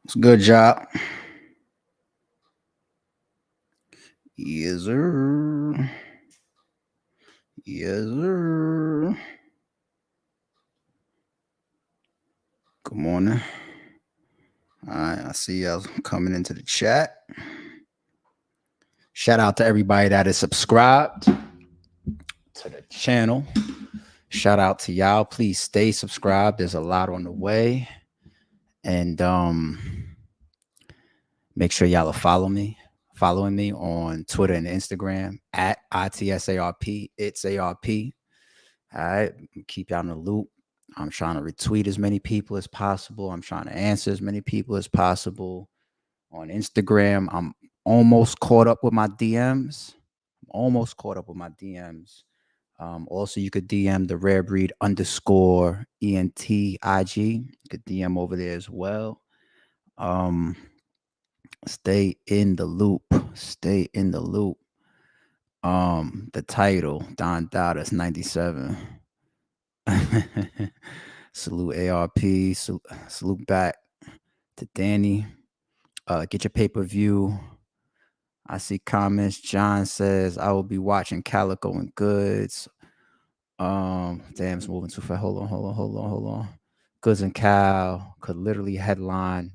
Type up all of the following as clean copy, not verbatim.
It's a good job. Yes, sir. Yes, sir. Good morning. All right, I see y'all coming into the chat. Shout out to everybody that is subscribed to the channel. Shout out to y'all. Please stay subscribed. There's a lot on the way. And make sure y'all are following me on Twitter and Instagram at ITSARP. It's ARP. All right. Keep y'all in the loop. I'm trying to retweet as many people as possible. I'm trying to answer as many people as possible. On Instagram, I'm almost caught up with my DMs. Also, you could DM the rare breed _ ENTIG. You could DM over there as well. Stay in the loop. The title, Don Dada's 97. Salute ARP. Salute back to Danny. Get your pay-per-view. I see comments. John says, I will be watching Calico and Goods. Damn, it's moving too fast. Hold on. Goods and Cal could literally headline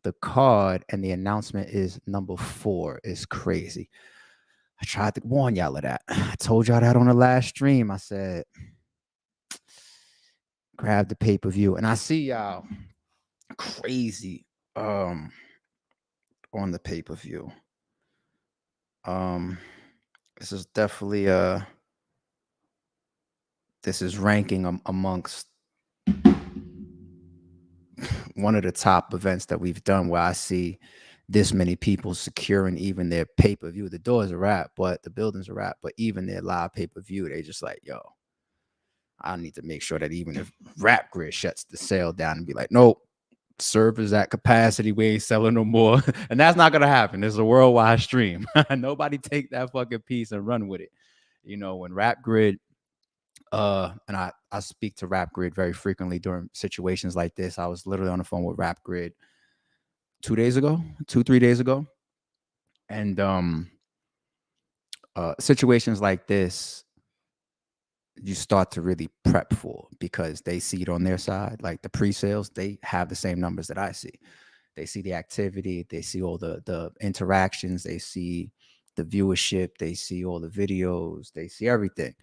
the card, and the announcement is number 4. It's crazy. I tried to warn y'all of that. I told y'all that on the last stream. I said, grab the pay-per-view. And I see y'all crazy on the pay-per-view. This is definitely this is ranking amongst one of the top events that we've done, where I see this many people securing even their pay-per-view. The doors are wrapped, but the buildings are wrapped, but even their live pay-per-view, they just like, yo, I need to make sure that even if Rap Grid shuts the sale down and be like, nope, servers at capacity, we ain't selling no more. And that's not gonna happen. It's a worldwide stream. Nobody take that fucking piece and run with it. You know, when Rap Grid, and I speak to Rap Grid very frequently during situations like this. I was literally on the phone with Rap Grid 3 days ago, and situations like this, you start to really prep for, because they see it on their side. Like the pre-sales, they have the same numbers that I see. They see the activity, they see all the interactions, they see the viewership, they see all the videos, they see everything.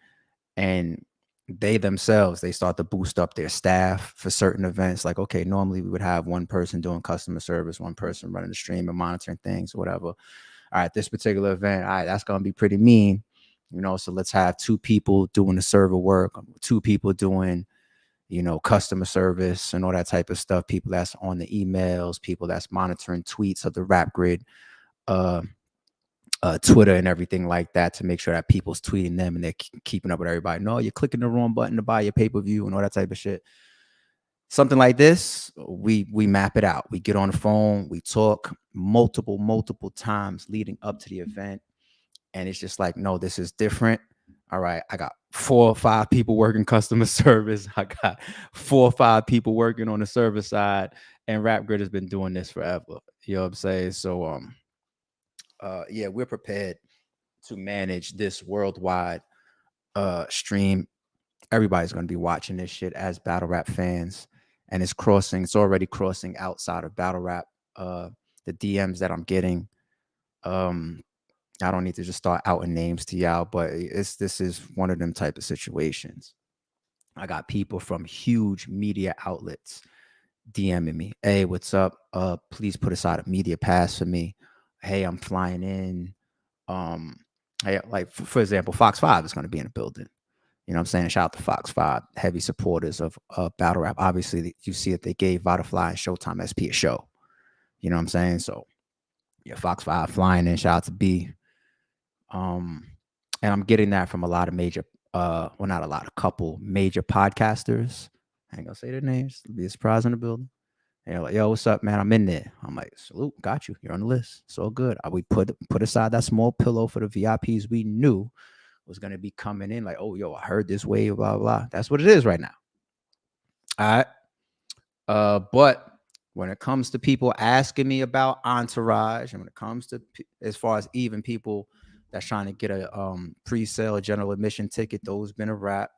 And they themselves, they start to boost up their staff for certain events. Like, okay, normally we would have one person doing customer service, one person running the stream and monitoring things or whatever. All right, this particular event, all right, that's going to be pretty mean, you know, so let's have 2 people doing the server work, 2 people doing, you know, customer service and all that type of stuff, people that's on the emails, people that's monitoring tweets of the Rap Grid Twitter and everything like that, to make sure that people's tweeting them and they're keeping up with everybody. No, you're clicking the wrong button to buy your pay-per-view and all that type of shit. Something like this, we map it out. We get on the phone, we talk multiple times leading up to the event. And it's just like, no, this is different. All right, I got 4 or 5 people working customer service. I got 4 or 5 people working on the service side. And Rap Grid has been doing this forever. You know what I'm saying? So, yeah, we're prepared to manage this worldwide stream. Everybody's going to be watching this shit as battle rap fans, and it's already crossing outside of battle rap. The DMs that I'm getting, I don't need to just start outing names to y'all, but this is one of them type of situations. I got people from huge media outlets DMing me. Hey, what's up? Please put aside a media pass for me. Hey, I'm flying in. Hey, like for example, Fox 5 is going to be in the building. You know what I'm saying? Shout out to Fox 5, heavy supporters of battle rap. Obviously, you see that they gave Vitafly and Showtime SP a show. You know what I'm saying? So, yeah, Fox 5 flying in. Shout out to B. And I'm getting that from a lot of major, well, not a lot, a couple major podcasters. I ain't gonna say their names. It'll be a surprise in the building. And they're like, yo, what's up, man? I'm in there. I'm like, salute, got you. You're on the list. So good. We put aside that small pillow for the VIPs we knew was going to be coming in. Like, oh, yo, I heard this wave, blah, blah, blah. That's what it is right now. All right. But When it comes to people asking me about Entourage, and when it comes to as far as even people that's trying to get a pre-sale general admission ticket, those been a wrap.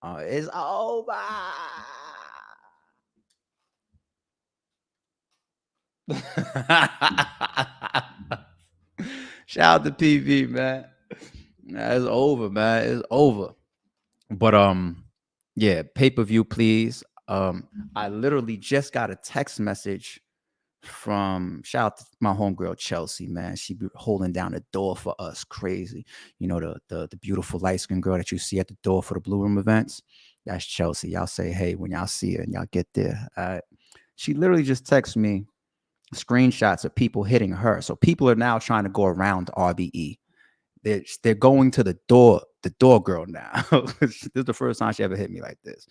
It's over. Shout out to PV, man. Nah, it's over, man. It's over. But yeah, pay-per-view, please. I literally just got a text message from shout out to my homegirl Chelsea, man. She be holding down the door for us, crazy. You know, the beautiful light skinned girl that you see at the door for the Blue Room events. That's Chelsea. Y'all say hey when y'all see her and y'all get there. She literally just texted me screenshots of people hitting her. So people are now trying to go around RBE. They're going to the door girl now. This is the first time she ever hit me like this.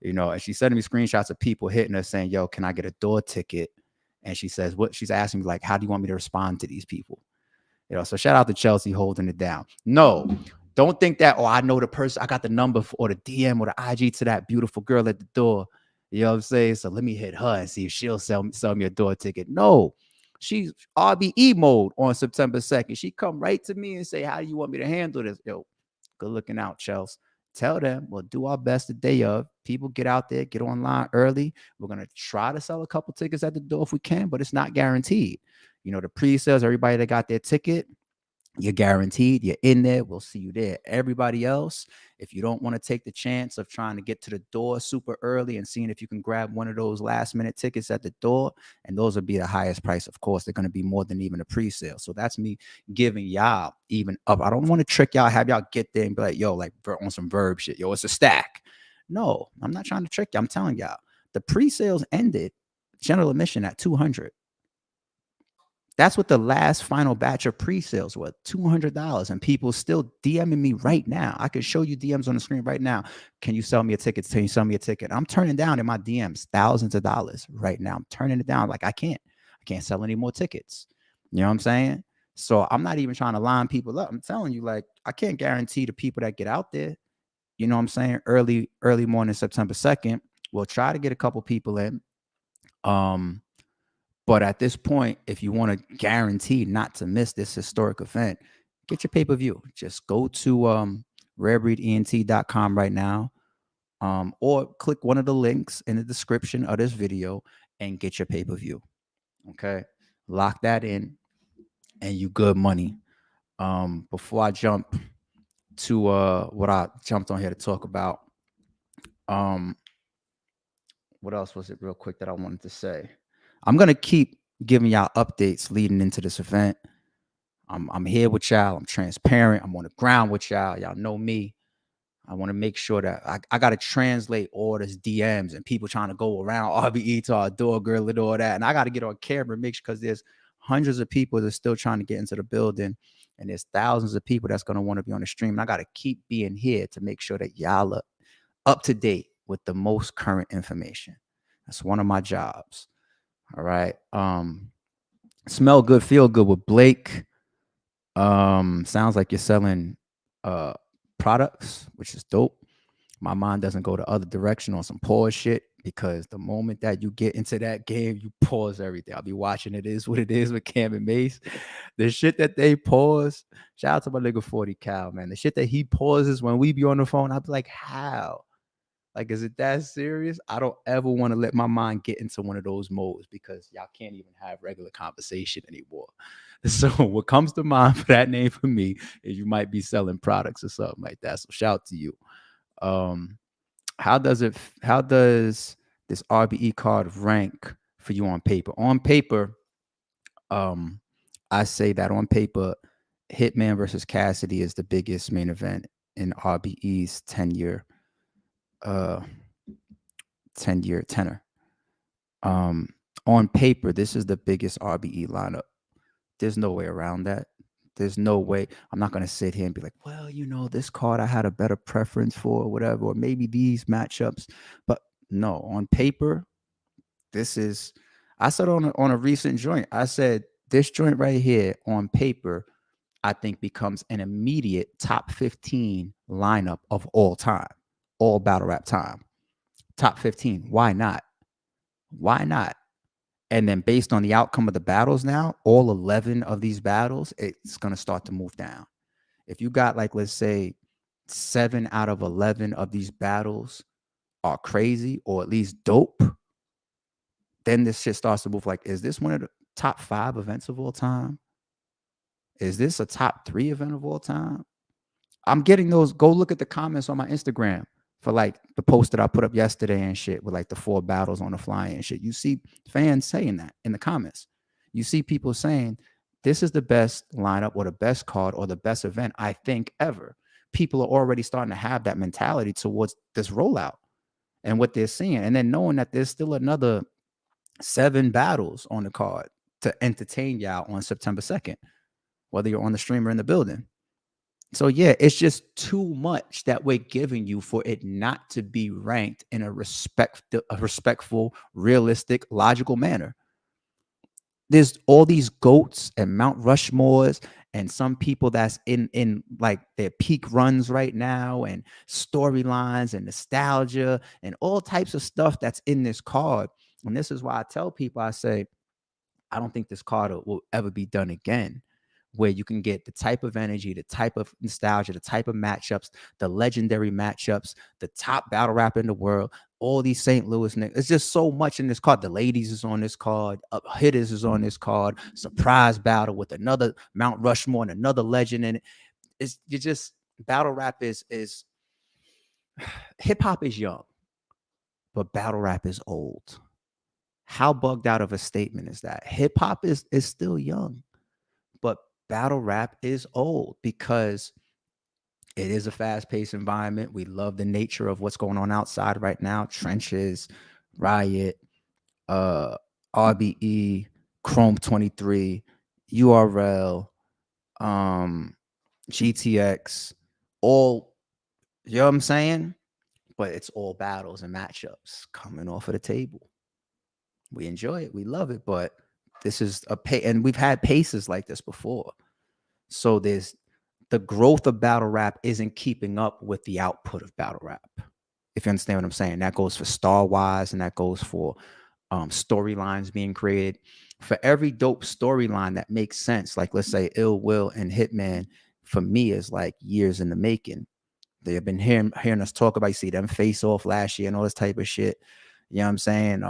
You know, and she's sending me screenshots of people hitting her saying, yo, can I get a door ticket? And she says, what she's asking me, like, how do you want me to respond to these people? You know, so shout out to Chelsea holding it down. No, don't think that, oh, I know the person, I got the number or the DM or the IG to that beautiful girl at the door. You know what I'm saying? So let me hit her and see if she'll sell me a door ticket. No, she's RBE mode on September 2nd. She come right to me and say, how do you want me to handle this? Yo, good looking out, Chelsea. Tell them we'll do our best the day of. People get out there, get online early. We're going to try to sell a couple tickets at the door if we can, but it's not guaranteed. You know, the pre-sales, everybody that got their ticket, you're guaranteed. You're in there. We'll see you there. Everybody else, if you don't want to take the chance of trying to get to the door super early and seeing if you can grab one of those last minute tickets at the door, and those will be the highest price. Of course, they're going to be more than even a pre-sale. So that's me giving y'all even up. I don't want to trick y'all, have y'all get there and be like, yo, like on some verb shit. Yo, it's a stack. No, I'm not trying to trick you. I'm telling y'all, the pre-sales ended general admission at 200. That's what the last final batch of pre-sales was, $200. And people still DMing me right now. I could show you DMs on the screen right now. Can you sell me a ticket? Can you sell me a ticket? I'm turning down in my DMs thousands of dollars right now. I'm turning it down. Like I can't sell any more tickets. You know what I'm saying? So I'm not even trying to line people up. I'm telling you, like, I can't guarantee the people that get out there, you know what I'm saying, early morning, September 2nd. We'll try to get a couple people in. But at this point, if you want to guarantee not to miss this historic event, get your pay-per-view. Just go to rarebreedent.com right now, or click one of the links in the description of this video and get your pay-per-view. Okay, lock that in, and you good money. Before I jump to what I jumped on here to talk about, what else was it real quick that I wanted to say? I'm gonna keep giving y'all updates leading into this event. I'm here with y'all. I'm transparent. I'm on the ground with y'all. Y'all know me. I want to make sure that I got to translate all this DMs and people trying to go around RBE to our door girl and all that. And I got to get on camera and make sure, because there's hundreds of people that are still trying to get into the building. And there's thousands of people that's going to want to be on the stream. And I got to keep being here to make sure that y'all are up to date with the most current information. That's one of my jobs. All right. Smell good, feel good with Blake. Sounds like you're selling products, which is dope. My mind doesn't go the other direction on some pause shit, because the moment that you get into that game, you pause everything. I'll be watching It Is What It Is with Cam and Mace. The shit that they pause, shout out to my nigga 40 Cal, man. The shit that he pauses when we be on the phone, I'll be like, how? Like, is it that serious? I don't ever want to let my mind get into one of those modes, because y'all can't even have regular conversation anymore. So what comes to mind for that name for me is you might be selling products or something like that. So shout out to you. How does this RBE card rank for you on paper? On paper, I say that on paper, Hitman versus Cassidy is the biggest main event in RBE's 10-year tenor. On paper, this is the biggest RBE lineup. There's no way around that. There's no way. I'm not going to sit here and be like, well, you know, this card I had a better preference for, or whatever, or maybe these matchups. But no, on paper, this is, I said on a recent joint, I said this joint right here on paper, I think becomes an immediate top 15 lineup of all time, all battle rap time. Top 15. Why not? Why not? And then based on the outcome of the battles now, all 11 of these battles, it's going to start to move down. If you got like, let's say 7 out of 11 of these battles are crazy or at least dope, then this shit starts to move. Like, is this one of the top 5 events of all time? Is this a top 3 event of all time? I'm getting those. Go look at the comments on my Instagram for like the post that I put up yesterday and shit with like the 4 battles on the fly and shit. You see fans saying that in the comments. You see people saying this is the best lineup or the best card or the best event I think ever. People are already starting to have that mentality towards this rollout and what they're seeing. And then knowing that there's still another 7 battles on the card to entertain y'all on September 2nd, whether you're on the stream or in the building. So yeah, it's just too much that we're giving you for it not to be ranked in a respectful, realistic, logical manner. There's all these goats and Mount Rushmores and some people that's in like their peak runs right now and storylines and nostalgia and all types of stuff that's in this card. And this is why I tell people, I say, I don't think this card will ever be done again, where you can get the type of energy, the type of nostalgia, the type of matchups, the legendary matchups, the top battle rap in the world, all these St. Louis niggas. It's just so much in this card. The ladies is on this card, hitters is on this card, surprise battle with another Mount Rushmore and another legend in it. It's you just battle rap is hip hop is young, but battle rap is old. How bugged out of a statement is that? Hip hop is still young, but battle rap is old because it is a fast-paced environment. We love the nature of what's going on outside right now. Trenches, Riot, RBE, Chrome 23, URL, GTX, all, you know what I'm saying? But it's all battles and matchups coming off of the table. We enjoy it. We love it. But this is and we've had paces like this before. So there's the growth of battle rap isn't keeping up with the output of battle rap. If you understand what I'm saying, that goes for Star Wars and that goes for storylines being created. For every dope storyline that makes sense, like let's say Ill Will and Hitman, for me is like years in the making. They have been hearing us talk about, you see them face off last year and all this type of shit. You know what I'm saying?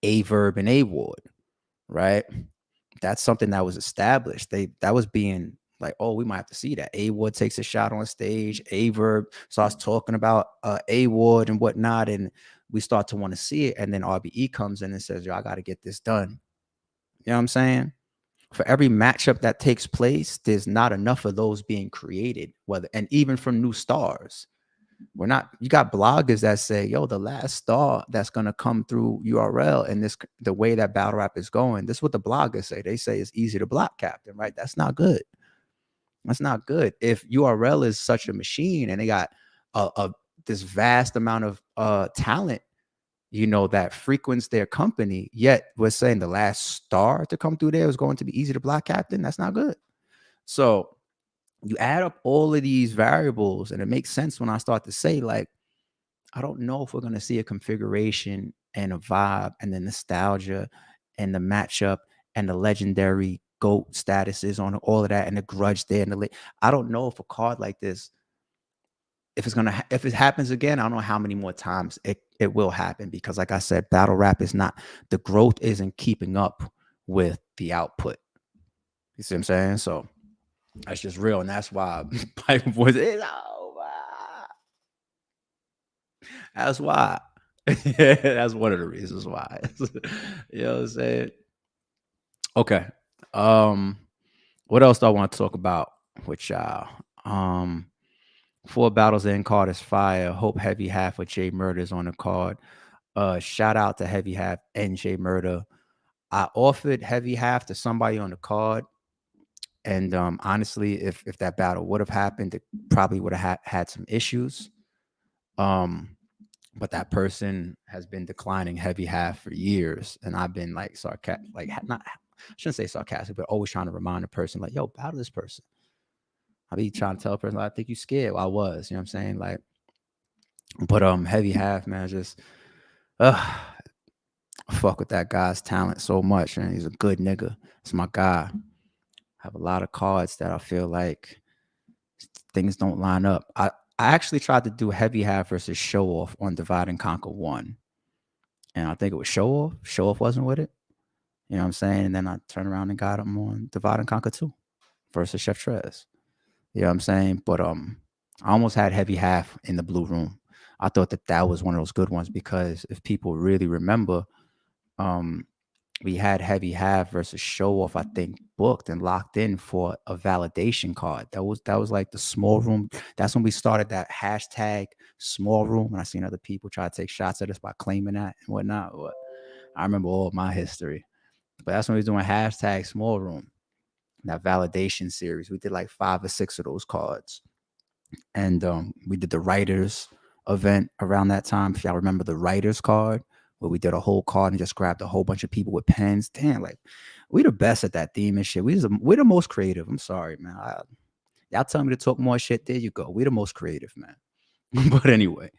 Averb and A Ward, right? That's something that was established. That was being like, oh, we might have to see that. A Ward takes a shot on stage. Averb starts talking about A Ward and whatnot, and we start to want to see it. And then RBE comes in and says, yo, I got to get this done. You know what I'm saying? For every matchup that takes place, there's not enough of those being created, and even from new stars. You got bloggers that say, yo, the last star that's going to come through URL and the way that battle rap is going, this is what the bloggers say. They say it's easy to block captain, right? That's not good. That's not good. If URL is such a machine and they got this vast amount of talent, you know, that frequents their company, yet we're saying the last star to come through there is going to be easy to block captain, that's not good. So you add up all of these variables and it makes sense when I start to say, like, I don't know if we're going to see a configuration and a vibe and the nostalgia and the matchup and the legendary GOAT statuses on all of that and the grudge there. I don't know if a card like this, if it happens again, I don't know how many more times it will happen, because like I said, battle rap is not, the growth isn't keeping up with the output. You see what I'm saying? So that's just real. And that's why Pipe Boys is over. That's why. That's one of the reasons why. You know what I'm saying? Okay. What else do I want to talk about with y'all? 4 battles in card is fire. Hope Heavy Half with Jay Murder's on the card. Shout out to Heavy Half and Jay Murder. I offered Heavy Half to somebody on the card. And honestly, if that battle would have happened, it probably would have had some issues. But that person has been declining Heavy Half for years, and I've been like sarcastic, like not, I shouldn't say sarcastic, but always trying to remind the person, like, yo, battle this person. I be trying to tell a person, like, I think you scared. Well, I was, you know what I'm saying? Like, but Heavy Half, man, just I fuck with that guy's talent so much, and he's a good nigga. It's my guy. I have a lot of cards that I feel like things don't line up. I actually tried to do heavy half versus show off on Divide and Conquer 1. And I think it was show off. Show off wasn't with it. You know what I'm saying? And then I turned around and got him on Divide and Conquer 2 versus Chef Trez. You know what I'm saying? But I almost had heavy half in the blue room. I thought that was one of those good ones because if people really remember, we had heavy half versus show off, I think, booked and locked in for a validation card. That was like the small room. That's when we started that hashtag small room. And I seen other people try to take shots at us by claiming that and whatnot. But I remember all of my history. But that's when we was doing hashtag small room. That validation series. We did like 5 or 6 of those cards. And we did the writers event around that time. If y'all remember the writers card, where we did a whole card and just grabbed a whole bunch of people with pens. Damn, like we the best at that theme and shit. We're the most creative. I'm sorry, man. Y'all tell me to talk more shit. There you go. We the most creative, man. But anyway,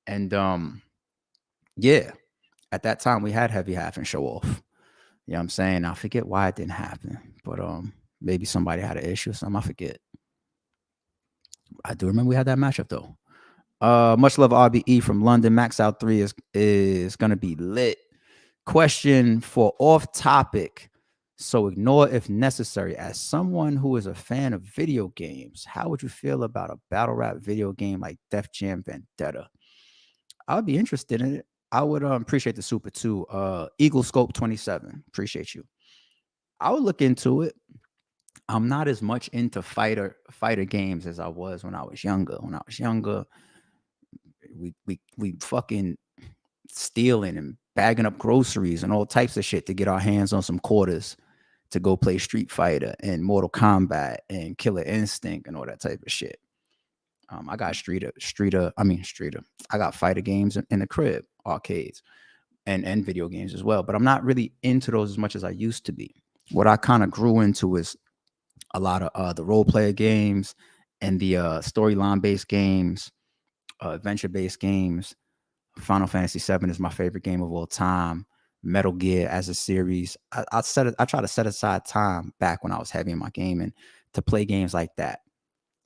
and yeah, at that time we had heavy half and show off. You know what I'm saying? I forget why it didn't happen, but maybe somebody had an issue or something. I forget. I do remember we had that matchup though. Much love RBE from London. Max Out 3 is gonna be lit. Question for off topic, so ignore if necessary. As someone who is a fan of video games, how would you feel about a battle rap video game like Def Jam Vendetta? I would be interested in it. I would appreciate the super too. Eagle Scope 27. Appreciate you. I would look into it. I'm not as much into fighter games as I was when I was younger. When I was younger, we fucking stealing and bagging up groceries and all types of shit to get our hands on some quarters to go play Street Fighter and Mortal Kombat and Killer Instinct and all that type of shit. I got Streeter. I got fighter games in the crib, arcades, and video games as well. But I'm not really into those as much as I used to be. What I kind of grew into is a lot of the role player games and the storyline based games, adventure based games. Final Fantasy VII is my favorite game of all time. Metal Gear as a series. I try to set aside time back when I was heavy in my gaming to play games like that,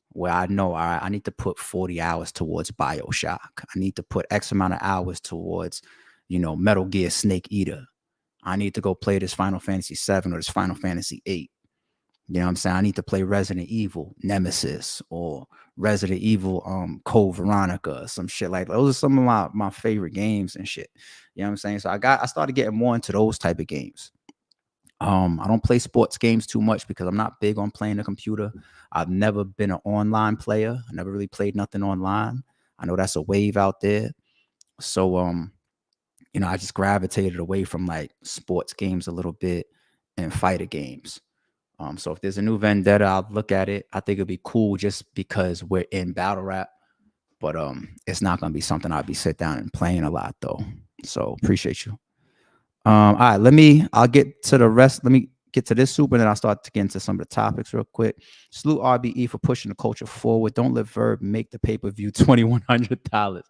where I know I need to put 40 hours towards BioShock. I need to put X amount of hours towards, Metal Gear Snake Eater. I need to go play this Final Fantasy VII or this Final Fantasy VIII. You know what I'm saying? I need to play Resident Evil Nemesis or Resident Evil Code Veronica, some shit like that. Those are some of my favorite games and shit. You know what I'm saying? So I started getting more into those type of games. I don't play sports games too much because I'm not big on playing the computer. I've never been an online player. I never really played nothing online. I know that's a wave out there. So I just gravitated away from like sports games a little bit and fighter games. So if there's a new Vendetta, I'll look at it. I think it'd be cool just because we're in battle rap, but it's not gonna be something I'll be sit down and playing a lot though. So appreciate you. All right, I'll get to the rest. Let me get to this super, and then I'll start to get into some of the topics real quick. Salute RBE for pushing the culture forward. Don't let Verb make the pay-per-view $2,100.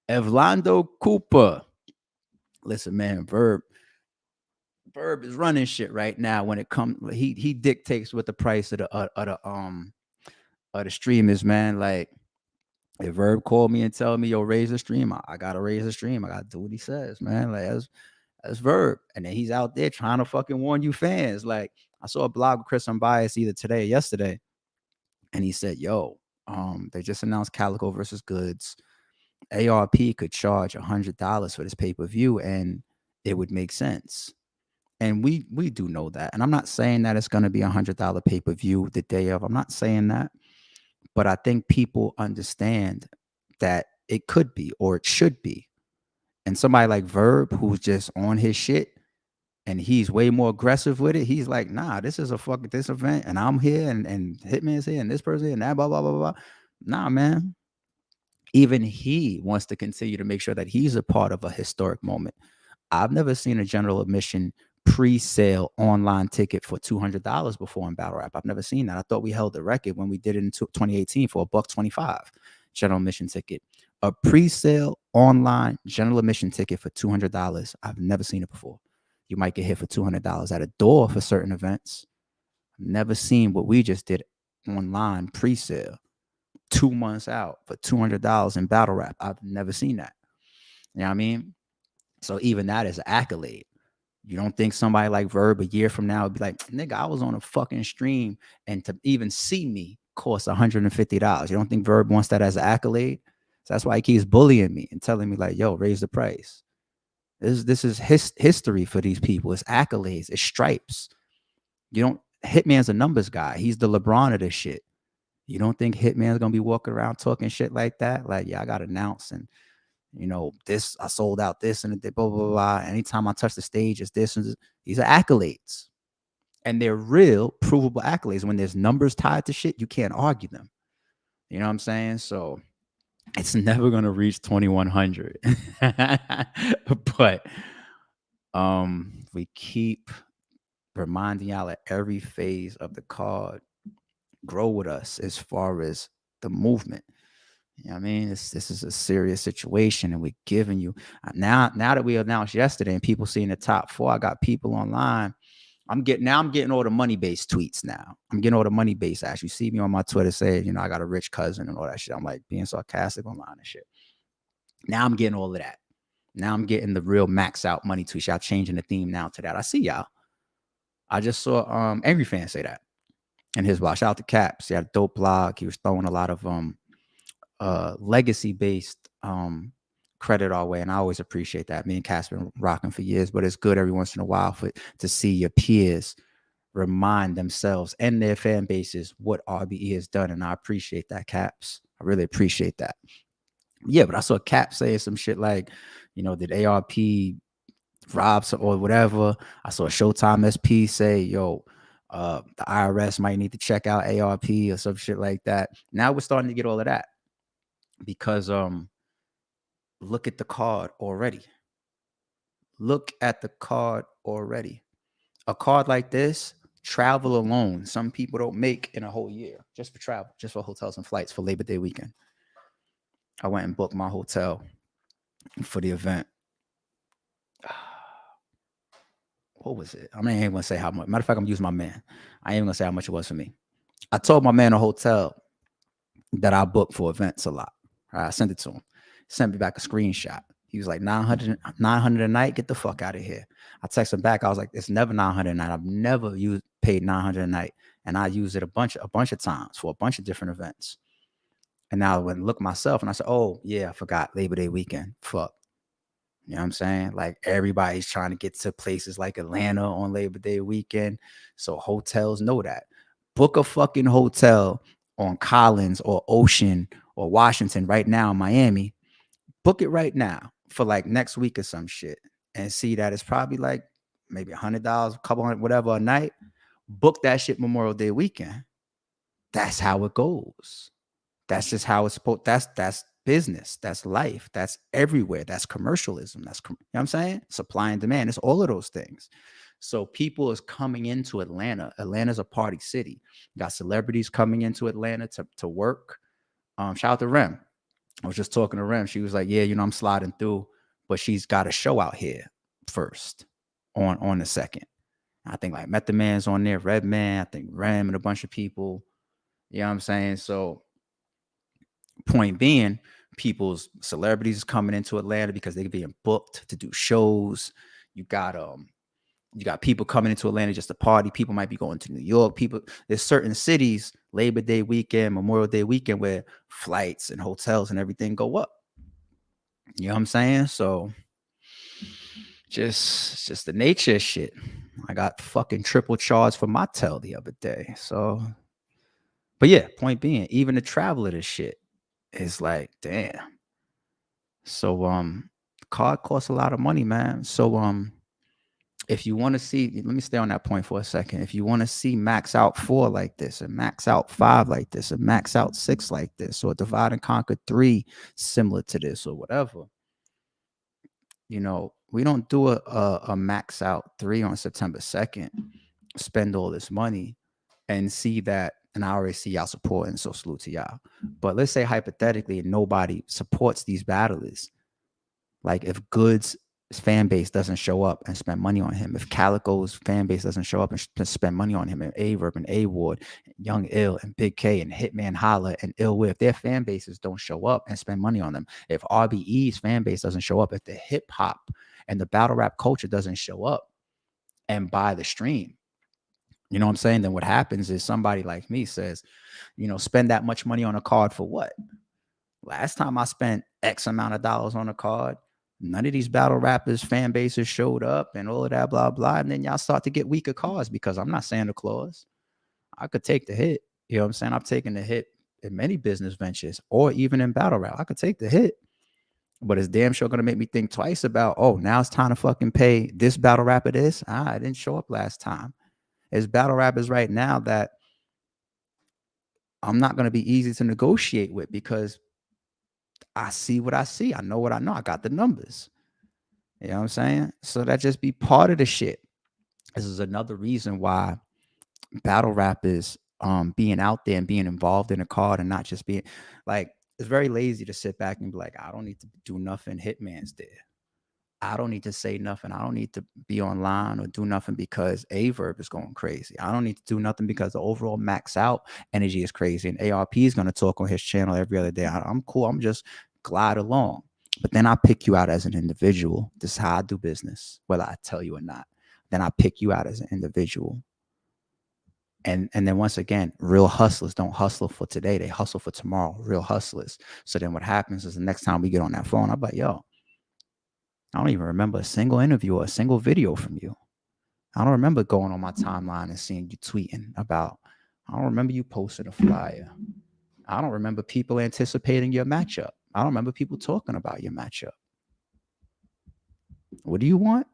Evlando Cooper. Listen, man, Verb is running shit right now when it comes. He dictates what the price of the stream is, man. Like if Verb called me and tell me, yo, raise the stream, I gotta raise the stream. I gotta do what he says, man. Like that's Verb. And then he's out there trying to fucking warn you fans. Like I saw a blog with Chris Unbiased either today or yesterday, and he said, yo, they just announced Calico versus Goods. ARP could charge $100 for this pay-per-view and it would make sense. And we do know that. And I'm not saying that it's going to be $100 pay-per-view the day of. I'm not saying that. But I think people understand that it could be or it should be. And somebody like Verb, who's just on his shit and he's way more aggressive with it, he's like, nah, this is this event and I'm here and Hitman's here and this person here and that, blah, blah, blah, blah. Nah, man. Even he wants to continue to make sure that he's a part of a historic moment. I've never seen a general admission pre-sale online ticket for $200 before in battle rap. I've never seen that. I thought we held the record when we did it in 2018 for $125 general admission ticket. A pre-sale online general admission ticket for $200. I've never seen it before. You might get hit for $200 at a door for certain events. I've never seen what we just did online pre-sale 2 months out for $200 in battle rap. I've never seen that. You know what I mean? So even that is an accolade. You don't think somebody like Verb a year from now would be like, nigga, I was on a fucking stream and to even see me cost $150. You don't think Verb wants that as an accolade? So that's why he keeps bullying me and telling me like, yo, raise the price. This is history for these people. It's accolades. It's stripes. You don't. Hitman's a numbers guy. He's the LeBron of this shit. You don't think Hitman's gonna be walking around talking shit like that? Like, yeah, I got announced and this, I sold out this and blah, blah, blah, blah. Anytime I touch the stage, it's this. And this. These are accolades. And they're real, provable accolades. When there's numbers tied to shit, you can't argue them. You know what I'm saying? So it's never going to reach 2,100. But we keep reminding y'all at every phase of the card, grow with us as far as the movement. You know what I mean? This is a serious situation, and we're giving you now that we announced yesterday and people seeing the top 4. I got people online. I'm getting all the money-based tweets now. I'm getting all the money-based ads. You see me on my Twitter say, I got a rich cousin and all that shit. I'm like being sarcastic online and shit. Now I'm getting all of that. Now I'm getting the real max out money tweets. Y'all changing the theme now to that. I see y'all. I just saw Angry Fan say that in his blog. Shout out to Caps. He had a dope blog. He was throwing a lot of legacy based credit our way, and I always appreciate that. Me and Cass been rocking for years, but it's good every once in a while to see your peers remind themselves and their fan bases what RBE has done, and I appreciate that, Caps. I really appreciate that. Yeah, but I saw Cap saying some shit like, did ARP rob or whatever. I saw Showtime SP say, yo, the IRS might need to check out ARP or some shit like that. Now we're starting to get all of that because look at the card already. Look at the card already. A card like this, travel alone, some people don't make in a whole year just for travel, just for hotels and flights for Labor Day weekend. I went and booked my hotel for the event. What was it? I ain't gonna say how much. Matter of fact, I'm using my man. I ain't gonna say how much it was for me. I told my man a hotel that I book for events a lot. All right, I sent it to him. He sent me back a screenshot. He was like, 900 a night, get the fuck out of here. I texted him back. I was like, it's never 900 a night. I've never paid 900 a night. And I used it a bunch of times for a bunch of different events. And now I went and looked myself and I said, oh, yeah, I forgot Labor Day weekend. Fuck. You know what I'm saying? Like everybody's trying to get to places like Atlanta on Labor Day weekend. So hotels know that. Book a fucking hotel on Collins or Ocean or Washington right now in Miami. Book it right now for like next week or some shit and see that it's probably like maybe $100, a couple hundred, whatever a night. Book that shit Memorial Day weekend. That's how it goes. That's just how it's supposed. That's business. That's life. That's everywhere. That's commercialism. That's you know what I'm saying? Supply and demand. It's all of those things. So people is coming into Atlanta. Atlanta's a party city. You got celebrities coming into Atlanta to work. Shout out to Rem. I was just talking to Rem. She was like, yeah, I'm sliding through, but she's got a show out here first on the second. I think like Method Man's on there, Redman, I think Rem and a bunch of people. You know what I'm saying? So point being, people's celebrities coming into Atlanta because they're being booked to do shows. You got people coming into Atlanta just to party. People might be going to New York. There's certain cities, Labor Day weekend, Memorial Day weekend, where flights and hotels and everything go up. You know what I'm saying? So just the nature of shit. I got fucking triple charged for my tel the other day. So, but yeah, point being, even the travel of this shit is like, damn. So card costs a lot of money, man. So if you want to see, let me stay on that point for a second. If you want to see max out 4 like this, and max out 5 like this, and max out 6 like this, or divide and conquer 3 similar to this, or whatever, we don't do a max out 3 on September 2nd, spend all this money and see that and I already see y'all supporting, so salute to y'all. But let's say hypothetically nobody supports these battlers. Like if Goods' fan base doesn't show up and spend money on him, if Calico's fan base doesn't show up and spend money on him, and Averb and A Ward, Young Ill and Big K and Hitman Holla and Ill Will, if their fan bases don't show up and spend money on them, if RBE's fan base doesn't show up, if the hip hop and the battle rap culture doesn't show up and buy the stream, you know what I'm saying? Then what happens is somebody like me says, spend that much money on a card for what? Last time I spent X amount of dollars on a card, none of these battle rappers fan bases showed up and all of that, blah, blah. And then y'all start to get weaker cards because I'm not Santa Claus. I could take the hit. You know what I'm saying? I've taken the hit in many business ventures or even in battle rap. I could take the hit, but it's damn sure going to make me think twice about, oh, now it's time to fucking pay this battle rapper this. I didn't show up last time. There's battle rappers right now that I'm not going to be easy to negotiate with because I see what I see. I know what I know. I got the numbers. You know what I'm saying? So that just be part of the shit. This is another reason why battle rap is being out there and being involved in a card and not just being like, it's very lazy to sit back and be like, I don't need to do nothing. Hitman's there. I don't need to say nothing. I don't need to be online or do nothing because Averb is going crazy. I don't need to do nothing because the overall max out energy is crazy. And ARP is going to talk on his channel every other day. I'm cool. I'm just glide along. But then I pick you out as an individual. This is how I do business, whether I tell you or not. Then I pick you out as an individual. And then once again, real hustlers don't hustle for today. They hustle for tomorrow. Real hustlers. So then what happens is the next time we get on that phone, I'm like, yo, I don't even remember a single interview or a single video from you. I don't remember going on my timeline and seeing you tweeting about, I don't remember you posting a flyer. I don't remember people anticipating your matchup. I don't remember people talking about your matchup. What do you want?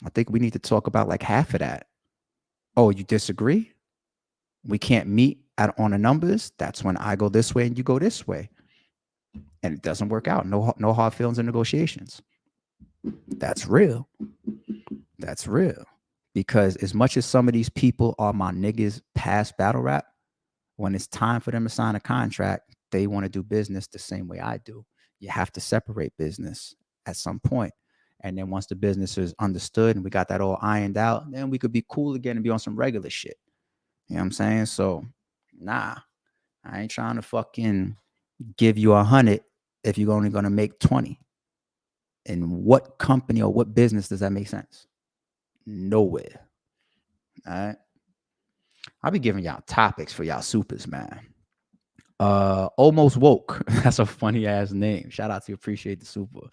I think we need to talk about like half of that. Oh, you disagree? We can't meet on the numbers. That's when I go this way and you go this way. And it doesn't work out. No hard feelings and negotiations. That's real. That's real. Because as much as some of these people are my niggas past battle rap, when it's time for them to sign a contract, they want to do business the same way I do. You have to separate business at some point. And then once the business is understood and we got that all ironed out, then we could be cool again and be on some regular shit. You know what I'm saying? So, nah, I ain't trying to fucking give you 100 if you're only going to make 20. In what company or what business does that make sense? Nowhere. All right. I'll be giving y'all topics for y'all supers, man. Almost Woke. That's a funny ass name. Shout out to you. Appreciate the super.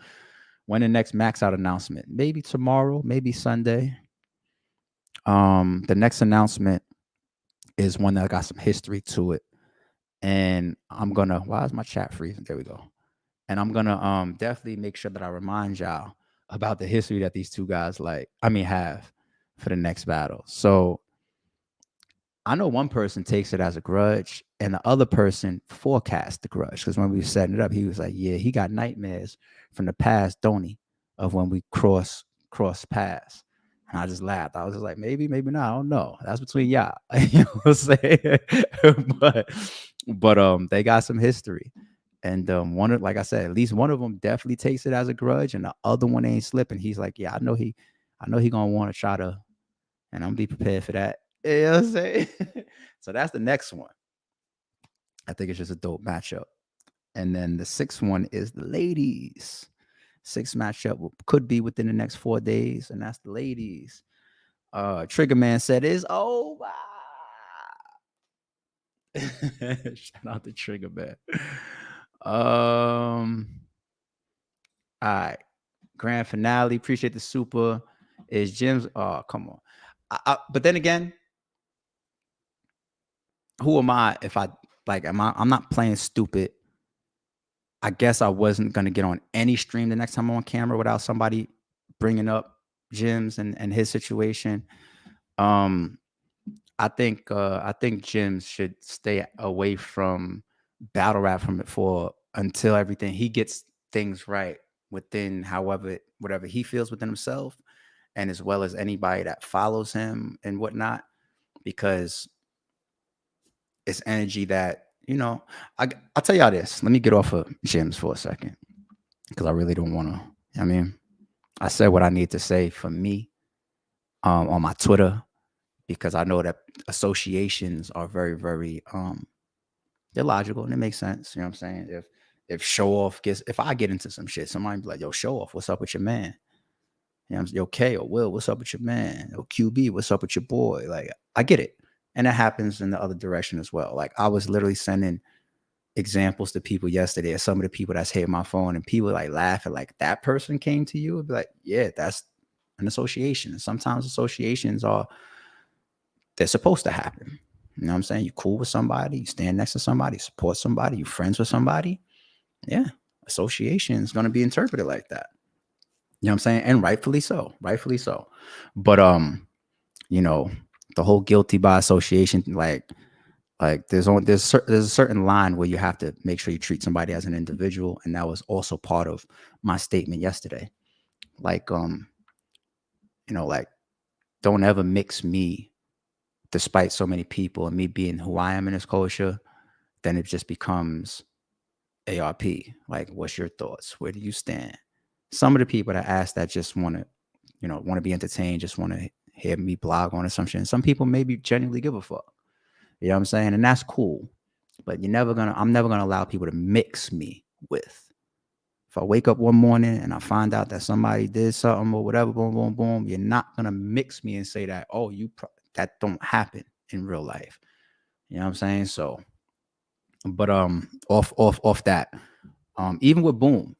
When the next max out announcement? Maybe tomorrow, maybe Sunday. The next announcement is one that got some history to it. And I'm gonna, why is my chat freezing? There we go. And I'm gonna definitely make sure that I remind y'all about the history that these two guys have for the next battle. So I know one person takes it as a grudge and the other person forecasts the grudge. Because when we were setting it up, he was like, yeah, he got nightmares from the past, don't he? Of when we cross paths. And I just laughed. I was just like, maybe not. I don't know. That's between y'all. You know what I'm saying? but they got some history. And like I said, at least one of them definitely takes it as a grudge, and the other one ain't slipping. He's like, yeah, I know he gonna want to try to, and I'm gonna be prepared for that. You know what I'm saying? So that's the next one. I think it's just a dope matchup. And then the sixth one is the ladies. Sixth matchup could be within the next 4 days, and that's the ladies. Trigger Man said it's over. Shout out to Trigger Man. All right. Grand finale. Appreciate the super. Is Jim's. Oh, come on. But then again, who am I if I like? I'm not playing stupid. I guess I wasn't gonna get on any stream the next time I'm on camera without somebody bringing up Jim's and his situation. I think Jim should stay away from battle rap until everything he gets things right within whatever he feels within himself, and as well as anybody that follows him and whatnot, because it's energy that, I'll tell y'all this. Let me get off of gyms for a second because I really don't want to. I mean, I said what I need to say for me on my Twitter because I know that associations are very, very they're logical and it makes sense. You know what I'm saying? If show off gets if I get into some shit, somebody be like, yo, show off, what's up with your man? You know what I'm saying? Yo, K or Will, what's up with your man? Yo, QB, what's up with your boy? Like, I get it. And that happens in the other direction as well. Like, I was literally sending examples to people yesterday of some of the people that's hitting my phone and people like laughing, like that person came to you and be like, yeah, that's an association. And sometimes associations they're supposed to happen. You know what I'm saying? You cool with somebody, you stand next to somebody, support somebody, you friends with somebody. Yeah. Association is going to be interpreted like that. You know what I'm saying? And rightfully so. Rightfully so. But you know, the whole guilty by association, like there's a certain line where you have to make sure you treat somebody as an individual. And that was also part of my statement yesterday. Like, like don't ever mix me despite so many people and me being who I am in this culture, then it just becomes ARP. Like, what's your thoughts? Where do you stand? Some of the people that ask that just want to be entertained, just want to hear me blog on assumption. Some people maybe genuinely give a fuck. You know what I'm saying? And that's cool. But I'm never gonna allow people to mix me with. If I wake up one morning and I find out that somebody did something or whatever, boom, boom, boom, you're not gonna mix me and say that, oh, that don't happen in real life. You know what I'm saying? So, but off that, even with Boom,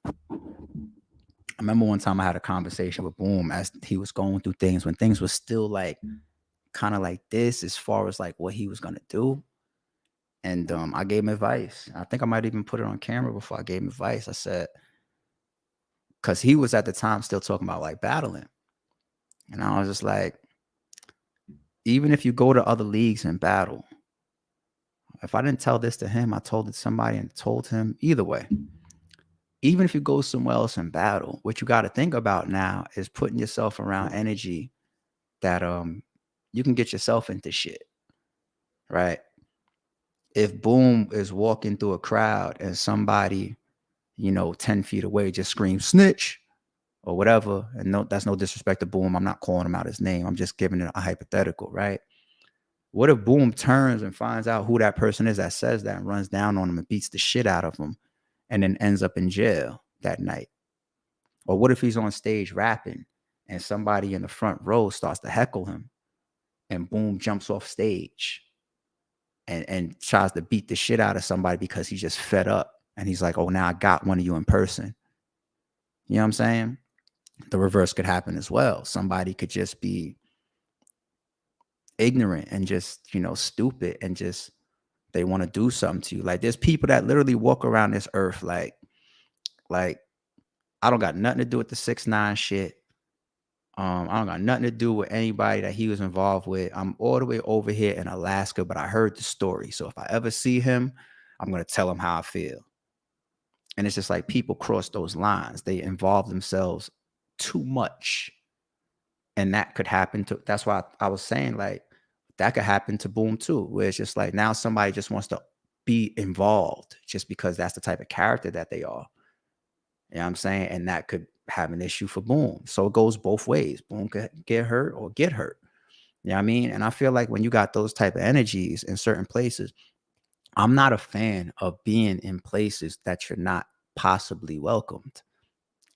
I remember one time I had a conversation with Boom as he was going through things when things were still like kind of like this as far as like what he was gonna do. And I gave him advice. I think I might even put it on camera before I gave him advice. I said, because he was at the time still talking about like battling. And I was just like, even if you go to other leagues and battle, if I didn't tell this to him, I told it to somebody and told him either way. Even if you go somewhere else and battle, what you got to think about now is putting yourself around energy that you can get yourself into shit, right? If Boom is walking through a crowd and somebody, 10 feet away just screams snitch or whatever, and no, that's no disrespect to Boom. I'm not calling him out his name. I'm just giving it a hypothetical, right? What if Boom turns and finds out who that person is that says that and runs down on him and beats the shit out of him and then ends up in jail that night? Or what if he's on stage rapping and somebody in the front row starts to heckle him and Boom jumps off stage and tries to beat the shit out of somebody because he's just fed up and he's like, oh, now I got one of you in person. You know what I'm saying? The reverse could happen as well. Somebody could just be ignorant and just, stupid and just they want to do something to you. Like there's people that literally walk around this earth like I don't got nothing to do with the 6ix9ine shit. I don't got nothing to do with anybody that he was involved with. I'm all the way over here in Alaska, but I heard the story. So if I ever see him, I'm going to tell him how I feel. And it's just like people cross those lines. They involve themselves too much. And that could happen to, that's why I was saying like, that could happen to Boom too, where it's just like now somebody just wants to be involved just because that's the type of character that they are. You know what I'm saying? And that could have an issue for Boom. So it goes both ways. Boom could get hurt or get hurt. You know what I mean? And I feel like when you got those type of energies in certain places, I'm not a fan of being in places that you're not possibly welcomed.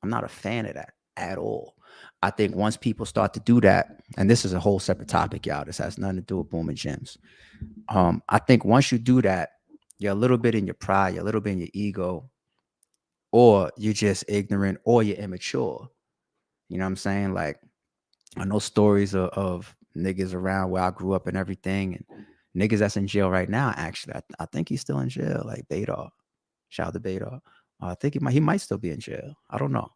I'm not a fan of that at all. I think once people start to do that, and this is a whole separate topic, y'all, this has nothing to do with Boom and gyms. I think once you do that, you're a little bit in your pride, you're a little bit in your ego, or you're just ignorant or you're immature. You know what I'm saying? Like, I know stories of niggas around where I grew up and everything, and niggas that's in jail right now. Actually, I think he's still in jail. Like Badar, shout out to Badar. I think he might still be in jail. I don't know.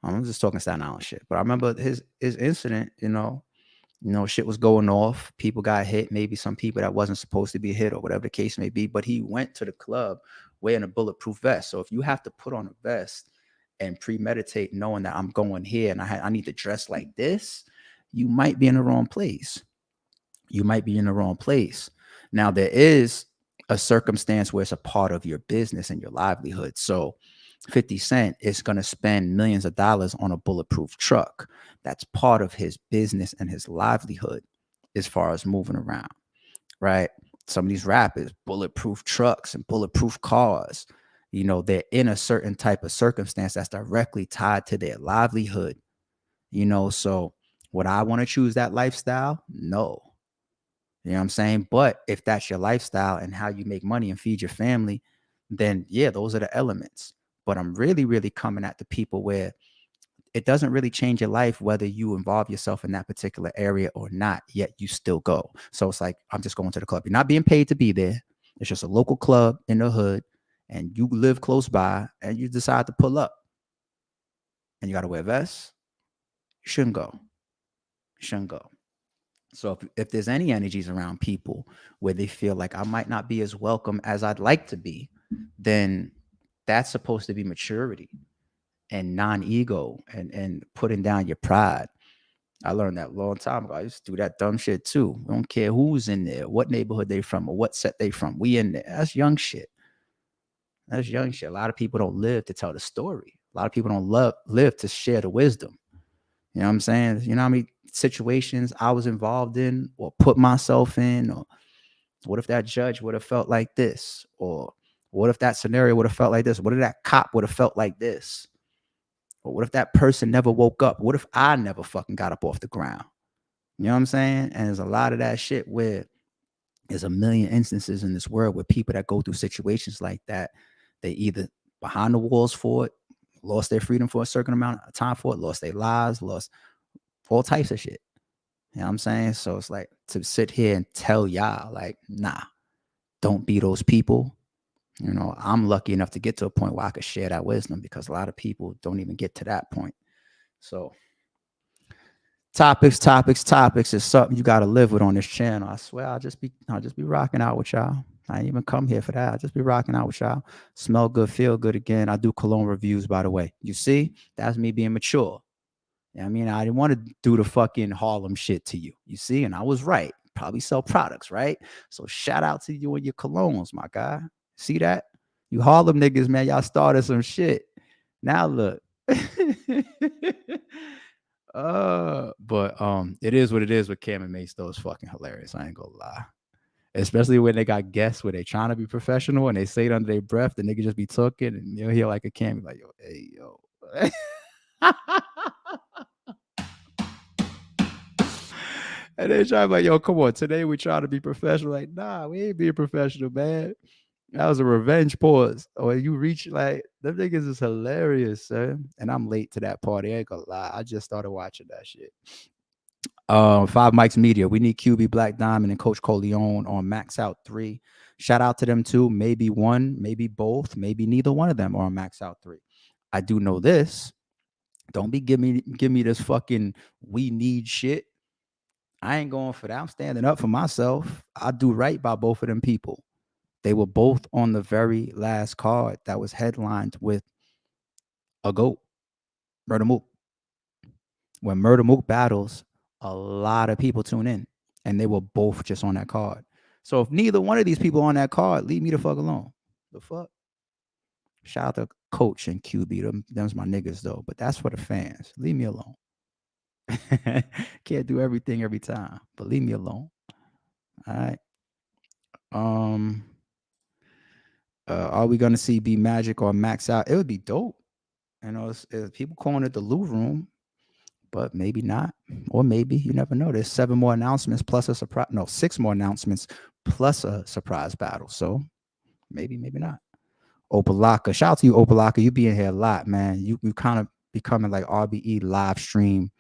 I'm just talking Staten Island shit. But I remember his incident. Shit was going off. People got hit. Maybe some people that wasn't supposed to be hit or whatever the case may be. But he went to the club wearing a bulletproof vest. So if you have to put on a vest and premeditate knowing that I'm going here and I need to dress like this, you might be in the wrong place. You might be in the wrong place. Now, there is a circumstance where it's a part of your business and your livelihood. So 50 Cent is going to spend millions of dollars on a bulletproof truck. That's part of his business and his livelihood as far as moving around, right? Some of these rappers, bulletproof trucks and bulletproof cars, they're in a certain type of circumstance that's directly tied to their livelihood, so would I want to choose that lifestyle? No. You know what I'm saying? But if that's your lifestyle and how you make money and feed your family, then yeah, those are the elements. But I'm really, really coming at the people where it doesn't really change your life whether you involve yourself in that particular area or not, yet you still go. So it's like, I'm just going to the club. You're not being paid to be there. It's just a local club in the hood, and you live close by, and you decide to pull up, and you got to wear vests. You shouldn't go. You shouldn't go. So if there's any energies around people where they feel like I might not be as welcome as I'd like to be, then that's supposed to be maturity and non-ego and putting down your pride. I learned that a long time ago. I used to do that dumb shit too. I don't care who's in there, what neighborhood they from, or what set they from. We in there. That's young shit. That's young shit. A lot of people don't live to tell the story. A lot of people don't live to share the wisdom. You know what I'm saying? You know how many situations I was involved in or put myself in? Or what if that judge would have felt like this? Or what if that scenario would have felt like this? What if that cop would have felt like this? Or what if that person never woke up? What if I never fucking got up off the ground? You know what I'm saying? And there's a lot of that shit where there's a million instances in this world where people that go through situations like that, they either behind the walls for it, lost their freedom for a certain amount of time for it, lost their lives, lost all types of shit. You know what I'm saying? So it's like to sit here and tell y'all, like, nah, don't be those people. I'm lucky enough to get to a point where I could share that wisdom because a lot of people don't even get to that point. So topics is something you got to live with on this channel. I swear I'll just be rocking out with y'all. I ain't even come here for that. I'll just be rocking out with y'all. Smell good, feel good again. I do cologne reviews, by the way. You see, that's me being mature. I mean, I didn't want to do the fucking Harlem shit to you. You see, and I was right. Probably sell products, right? So shout out to you and your colognes, my guy. See that? You Harlem niggas, man, y'all started some shit. Now look. But it is what it is with Cam and Mace, though. It's fucking hilarious. I ain't gonna lie. Especially when they got guests where they trying to be professional and they say it under their breath, the nigga just be talking and you'll hear like a Cam like, yo, hey, yo. And they try like, yo, come on, today we try to be professional. Like, nah, we ain't being professional, man. That was a revenge pause. Or you reach like them niggas is hilarious, sir. And I'm late to that party. I ain't gonna lie. I just started watching that shit. Five Mics Media. We need QB Black Diamond and Coach Coleon on Max Out 3. Shout out to them too. Maybe one, maybe both, maybe neither one of them are on Max Out 3. I do know this. Don't be give me this fucking we need shit. I ain't going for that. I'm standing up for myself. I do right by both of them people. They were both on the very last card that was headlined with a GOAT, Murder Mook. When Murder Mook battles, a lot of people tune in, and they were both just on that card. So if neither one of these people on that card, leave me the fuck alone. The fuck? Shout out to Coach and QB. Them's my niggas though, but that's for the fans. Leave me alone. Can't do everything every time, but leave me alone. All right. Are we gonna see B Magic or Max Out? It would be dope. It's people calling it the Lou Room, but maybe not, or maybe you never know. There's 7 more announcements plus a surprise. No, 6 more announcements plus a surprise battle. So maybe not. Opalaka, shout out to you, Opalaka. You be in here a lot, man. You kind of becoming like RBE live stream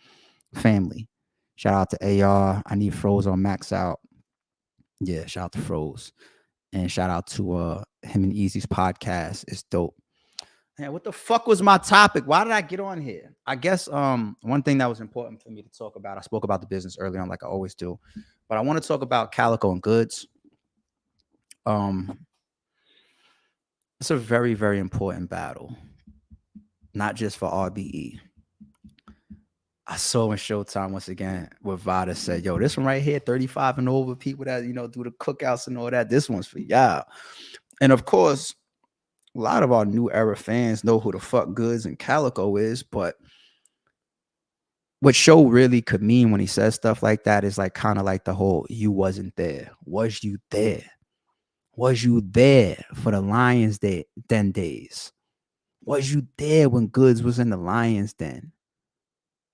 family. Shout out to AR. I need Froze on Max Out. Yeah, shout out to Froze. And shout out to him and Easy's podcast. It's dope. Man, what the fuck was my topic? Why did I get on here? I guess one thing that was important for me to talk about, I spoke about the business early on, like I always do, but I want to talk about Calico and Goods. It's a very, very important battle, not just for RBE. I saw in Showtime once again what Vada said, yo, this one right here, 35 and over, people that, do the cookouts and all that. This one's for y'all. And of course, a lot of our new era fans know who the fuck Goods and Calico is, but what Show really could mean when he says stuff like that is like kind of like the whole you wasn't there. Was you there? Was you there for the Lions Den days? Was you there when Goods was in the Lions Den?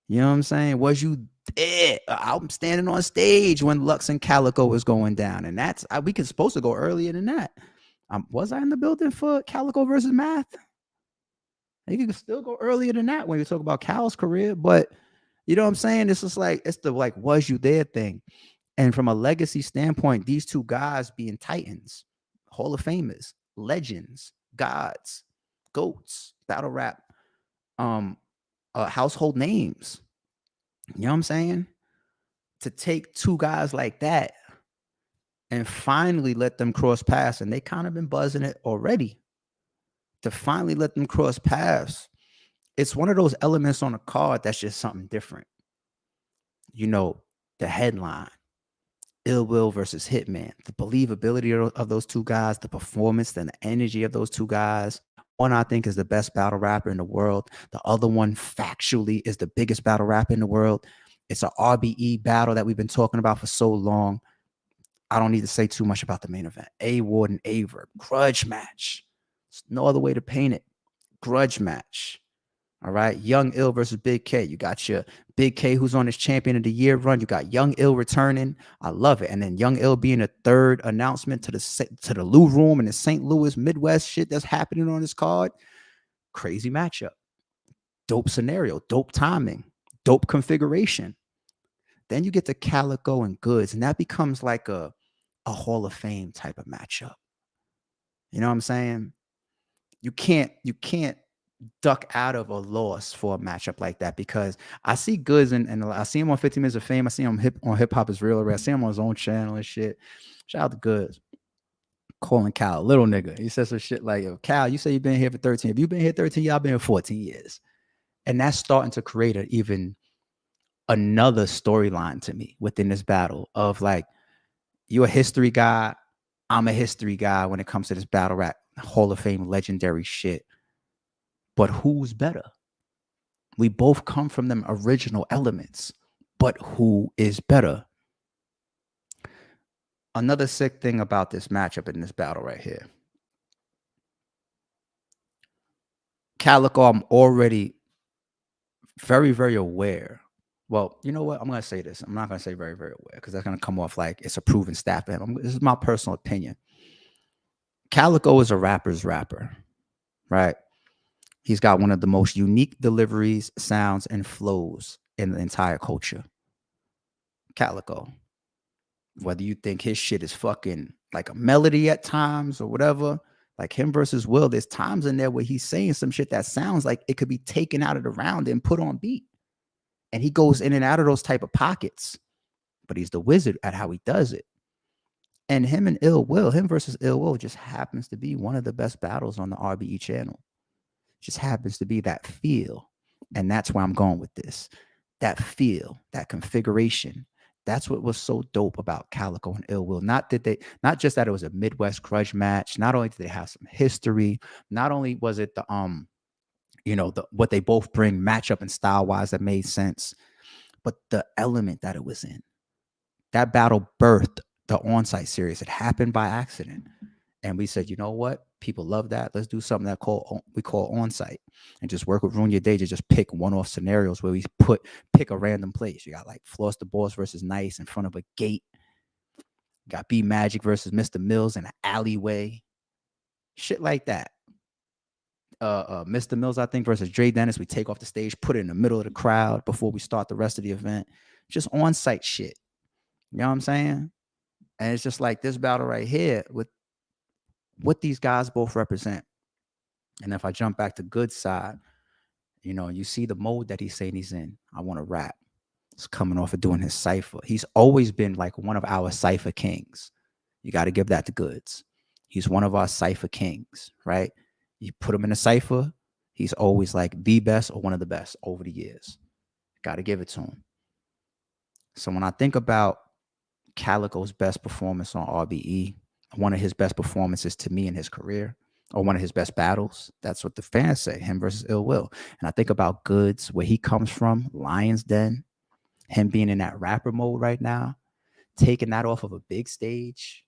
You know what I'm saying? Was you there? I'm standing on stage when Lux and Calico was going down, and that's we could supposed to go earlier than that. Was I in the building for Calico versus Math? You could still go earlier than that when you talk about Cal's career, but you know what I'm saying? It's just like it's the like was you there thing. And from a legacy standpoint, these two guys being titans, Hall of Famers, legends, gods, goats, battle rap, household names. You know what I'm saying? To take two guys like that and finally let them cross paths, and they kind of been buzzing it already. To finally let them cross paths, it's one of those elements on a card that's just something different. The headline, Ill Will versus Hitman, the believability of those two guys, the performance and the energy of those two guys. One, I think, is the best battle rapper in the world. The other one, factually, is the biggest battle rapper in the world. It's an RBE battle that we've been talking about for so long. I don't need to say too much about the main event. A Ward and Averb, grudge match. There's no other way to paint it. Grudge match. All right. Young Ill versus Big K. You got your Big K who's on his champion of the year run. You got Young Ill returning. I love it. And then Young Ill being a third announcement to the Lou Room and the St. Louis Midwest shit that's happening on this card. Crazy matchup. Dope scenario. Dope timing. Dope configuration. Then you get to Calico and Goods, and that becomes like a Hall of Fame type of matchup. You know what I'm saying? You can't duck out of a loss for a matchup like that, because I see Goods and I see him on 15 Minutes of Fame. I see him on Hip Hop Is Real. I see him on his own channel and shit. Shout out to Goods. Calling Cal little nigga. He says some shit like, yo, Cal, you say you've been here for 13. If you've been here 13, y'all been here 14 years. And that's starting to create even another storyline to me within this battle of like, you're a history guy. I'm a history guy when it comes to this battle rap Hall of Fame legendary shit. But who's better? We both come from them original elements, but who is better? Another sick thing about this matchup in this battle right here. Calico, I'm already very, very aware. Well, you know what? I'm going to say this. I'm not going to say very, very aware, because that's going to come off like it's a proven stat for him. This is my personal opinion. Calico is a rapper's rapper, right? He's got one of the most unique deliveries, sounds, and flows in the entire culture. Calico. Whether you think his shit is fucking like a melody at times or whatever, like him versus Will, there's times in there where he's saying some shit that sounds like it could be taken out of the round and put on beat. And he goes in and out of those type of pockets, but he's the wizard at how he does it. And him versus Ill Will just happens to be one of the best battles on the RBE channel. Just happens to be that feel. And that's where I'm going with this. That feel, that configuration. That's what was so dope about Calico and Ill Will. Not just that it was a Midwest grudge match. Not only did they have some history, not only was it the what they both bring matchup and style wise that made sense, but the element that it was in. That battle birthed the on-site series. It happened by accident. And we said, you know what? People love that. Let's do something that we call on-site, and just work with Ruin Your Day to just pick one-off scenarios where we pick a random place. You got like Floss the Boss versus Nice in front of a gate. You got B Magic versus Mr. Mills in an alleyway. Shit like that. Mr. Mills, I think, versus Dre Dennis. We take off the stage, put it in the middle of the crowd before we start the rest of the event. Just on-site shit. You know what I'm saying? And it's just like this battle right here with what these guys both represent. And if I jump back to Good side, you see the mode that he's saying he's in. I want to rap. It's coming off of doing his cipher. He's always been like one of our cipher kings. You got to give that to Goods. He's one of our cipher kings, right? You put him in a cipher, he's always like the best or one of the best over the years. Got to give it to him. So when I think about Calico's best performance on RBE, one of his best performances to me in his career, or one of his best battles, that's what the fans say, him versus Ill Will. And I think about Goods, where he comes from, Lions Den, him being in that rapper mode right now, taking that off of a big stage,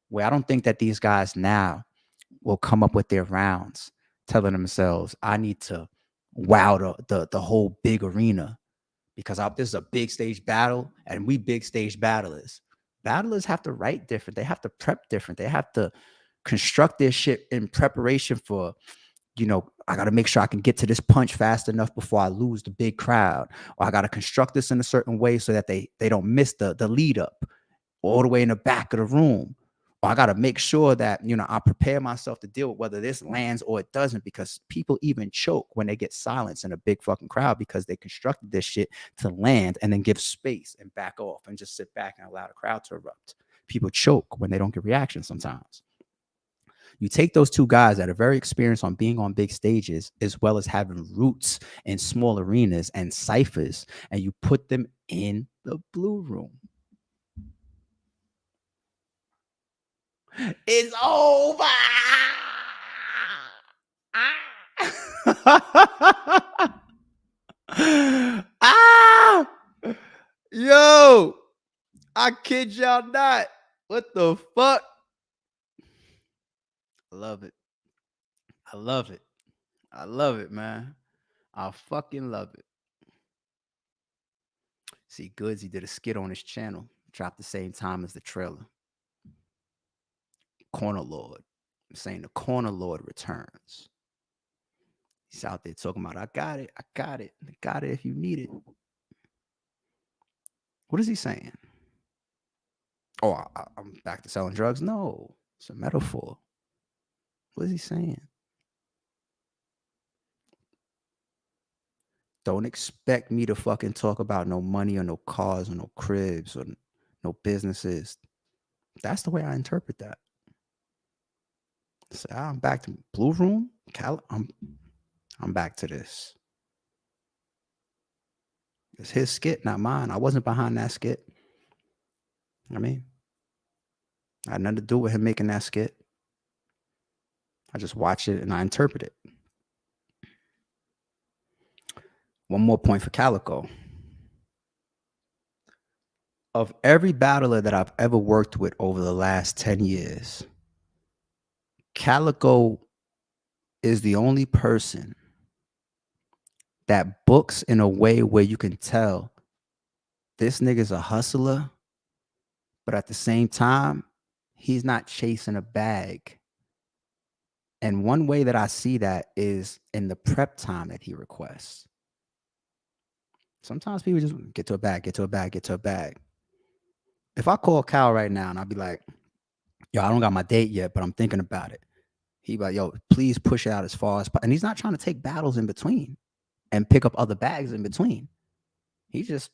where I don't think that these guys now will come up with their rounds telling themselves, I need to wow the whole big arena because this is a big stage battle and we big stage battlers. Battlers have to write different. They have to prep different. They have to construct their shit in preparation for, I got to make sure I can get to this punch fast enough before I lose the big crowd. Or I got to construct this in a certain way so that they don't miss the lead up all the way in the back of the room. Or I got to make sure that, I prepare myself to deal with whether this lands or it doesn't, because people even choke when they get silence in a big fucking crowd because they constructed this shit to land and then give space and back off and just sit back and allow the crowd to erupt. People choke when they don't get reaction sometimes. You take those two guys that are very experienced on being on big stages, as well as having roots in small arenas and ciphers, and you put them in the blue room. It's over. Yo, I kid y'all not. What the fuck? I love it. I love it. I love it, man. I fucking love it. See, Goods, he did a skit on his channel, dropped the same time as the trailer. Corner Lord, saying the Corner Lord returns. He's out there talking about, I got it, I got it if you need it. What is he saying? Oh, I'm back to selling drugs? No, it's a metaphor. What is he saying? Don't expect me to fucking talk about no money or no cars or no cribs or no businesses. That's the way I interpret that. So I'm back to Blue Room. I'm back to this. It's his skit, not mine. I wasn't behind that skit. I had nothing to do with him making that skit. I just watch it and I interpret it. One more point for Calico. Of every battler that I've ever worked with over the last 10 years, Calico is the only person that books in a way where you can tell this nigga's a hustler, but at the same time, he's not chasing a bag. And one way that I see that is in the prep time that he requests. Sometimes people just get to a bag, get to a bag, get to a bag. If I call Cal right now and I'll be like, yo, I don't got my date yet, but I'm thinking about it. He'd be like, yo, please push it out as far as possible. And he's not trying to take battles in between and pick up other bags in between. He just,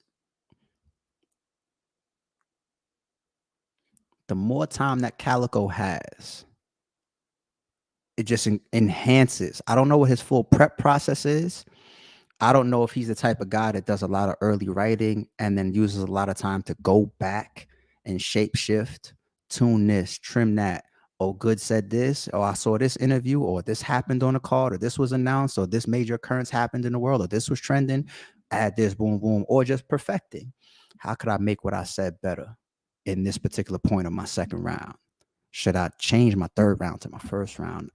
the more time that Calico has, it just enhances. I don't know what his full prep process is. I don't know if he's the type of guy that does a lot of early writing and then uses a lot of time to go back and shape shift, tune this, trim that. Oh, Good said this, or I saw this interview, or this happened on a card, or this was announced, or this major occurrence happened in the world, or this was trending, add this, boom, boom, or just perfecting. How could I make what I said better in this particular point of my second round? Should I change my third round to my first round?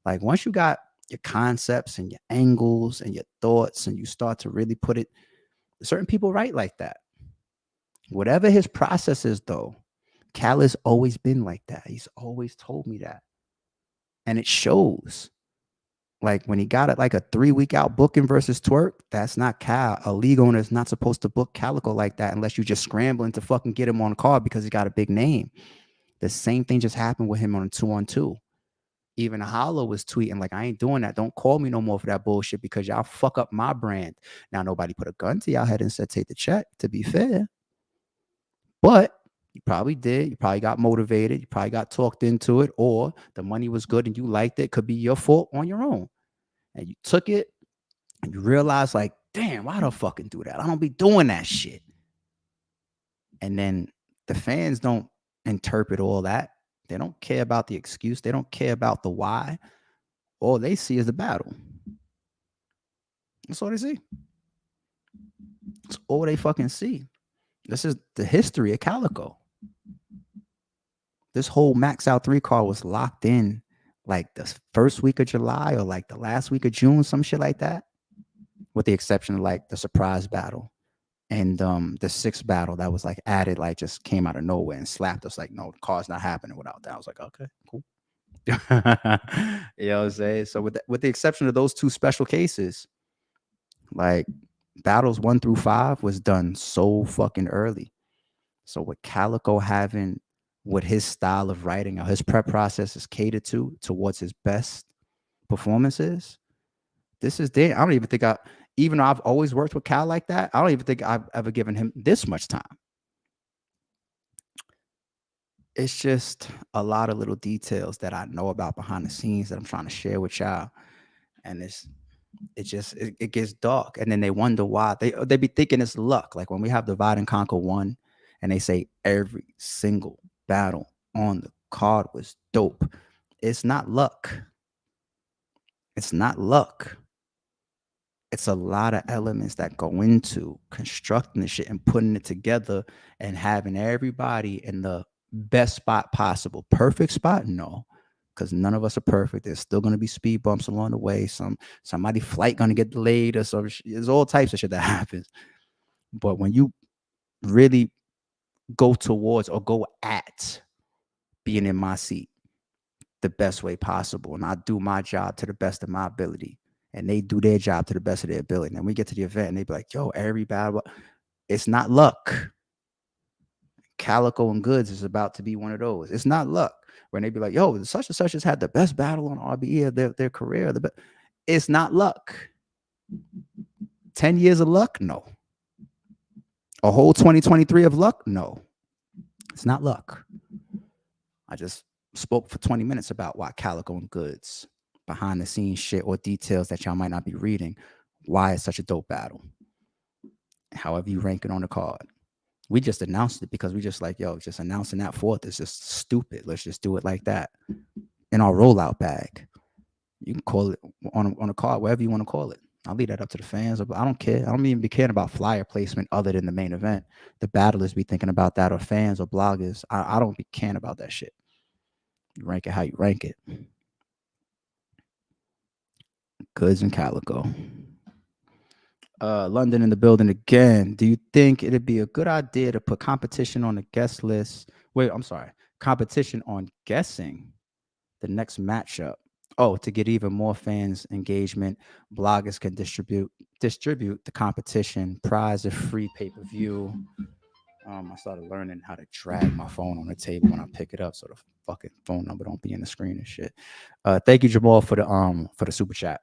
Like once you got your concepts and your angles and your thoughts and you start to really put it, certain people write like that. Whatever his process is though, Cal has always been like that. He's always told me that. And it shows. Like when he got it like a 3-week out booking versus Twerk, that's not Cal. A league owner is not supposed to book Calico like that unless you're just scrambling to fucking get him on the card because he got a big name. The same thing just happened with him on a 2-on-2. Even Hollow was tweeting like, I ain't doing that. Don't call me no more for that bullshit because y'all fuck up my brand. Now, nobody put a gun to y'all head and said, take the check, to be fair. But you probably did. You probably got motivated. You probably got talked into it, or the money was good and you liked it. Could be your fault on your own. And you took it and you realized like damn, why the fucking do that? I don't be doing that shit. And then the fans don't interpret all that. They don't care about the excuse. They don't care about the why. All they see is the battle. That's all they see. That's all they fucking see. This is the history of Calico. This whole Max Out 3 card was locked in like the first week of July or like the last week of June, some shit like that. With the exception of like the surprise battle and the sixth battle that was like added, like just came out of nowhere and slapped us like, no, the card's not happening without that. I was like, okay, cool. You know what I'm saying? So with the exception of those two special cases, like battles 1 through 5 was done so fucking early. So with Calico having what his style of writing or his prep process is catered towards his best performances, this is there. I don't even think even though I've always worked with Cal like that, I don't even think I've ever given him this much time. It's just a lot of little details that I know about behind the scenes that I'm trying to share with y'all. And it gets dark. And then they wonder why. They be thinking it's luck. Like when we have Divide and Conquer 1 and they say every single battle on the card was dope. It's not luck. It's not luck. It's a lot of elements that go into constructing the shit and putting it together and having everybody in the best spot possible. Perfect spot? No, because none of us are perfect. There's still going to be speed bumps along the way. Somebody flight going to get delayed or some. There's all types of shit that happens. But when you really go towards or go at being in my seat the best way possible, and I do my job to the best of my ability, and they do their job to the best of their ability. And then we get to the event and they be like, yo, every battle, it's not luck. Calico and Goods is about to be one of those. It's not luck. When they be like, yo, such and such has had the best battle on RBE of their career. It's not luck. 10 years of luck? No. A whole 2023 of luck? No. It's not luck. I just spoke for 20 minutes about why Calico and Goods, behind the scenes shit or details that y'all might not be reading, why it's such a dope battle. However you rank it on the card. We just announced it because we just like, yo, just announcing that fourth is just stupid. Let's just do it like that in our rollout bag. You can call it on a card, whatever you want to call it. I'll leave that up to the fans. I don't care. I don't even be caring about flyer placement other than the main event. The battlers be thinking about that, or fans or bloggers. I don't be caring about that shit. You rank it how you rank it. Goods and Calico. London in the building again. Do you think it'd be a good idea to put competition on the guest list? Wait, I'm sorry. Competition on guessing the next matchup. Oh, to get even more fans engagement, bloggers can distribute the competition, prize a free pay-per-view. I started learning how to drag my phone on the table when I pick it up, so the fucking phone number don't be in the screen and shit. Thank you, Jamal, for the super chat.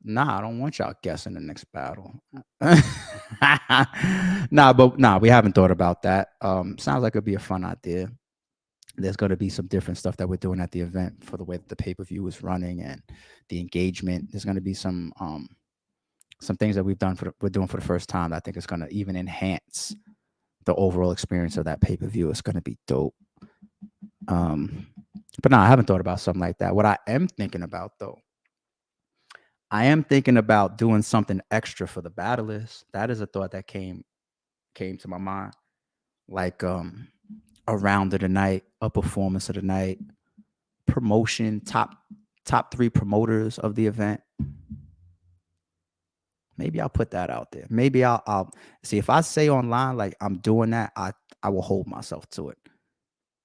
Nah, I don't want y'all guessing the next battle. Nah, we haven't thought about that. Sounds like it'd be a fun idea. There's going to be some different stuff that we're doing at the event for the way that the pay-per-view is running and the engagement. There's going to be some things that we're doing for the first time that I think is going to even enhance the overall experience of that pay-per-view. It's going to be dope. But no, I haven't thought about something like that. What I am thinking about, though, I am thinking about doing something extra for the battlers. That is a thought that came to my mind. Like a round of the night, a performance of the night, promotion, top 3 promoters of the event. Maybe I'll put that out there. Maybe I'll see if I say online like I'm doing that, I will hold myself to it.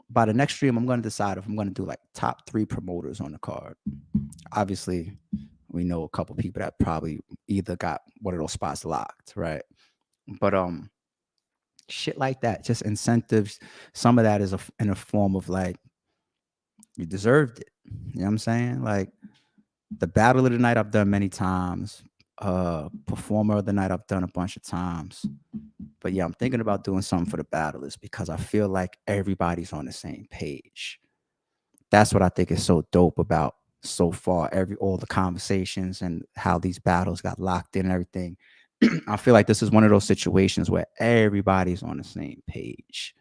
By the next stream, I'm going to decide if I'm going to do like top 3 promoters on the card. Obviously, we know a couple people that probably either got one of those spots locked, right? But shit like that, just incentives. Some of that is in a form of like, you deserved it. You know what I'm saying? Like the battle of the night I've done many times. Performer of the night I've done a bunch of times. But yeah, I'm thinking about doing something for the battlers because I feel like everybody's on the same page. That's what I think is so dope about so far, all the conversations and how these battles got locked in and everything. I feel like this is one of those situations where everybody's on the same page.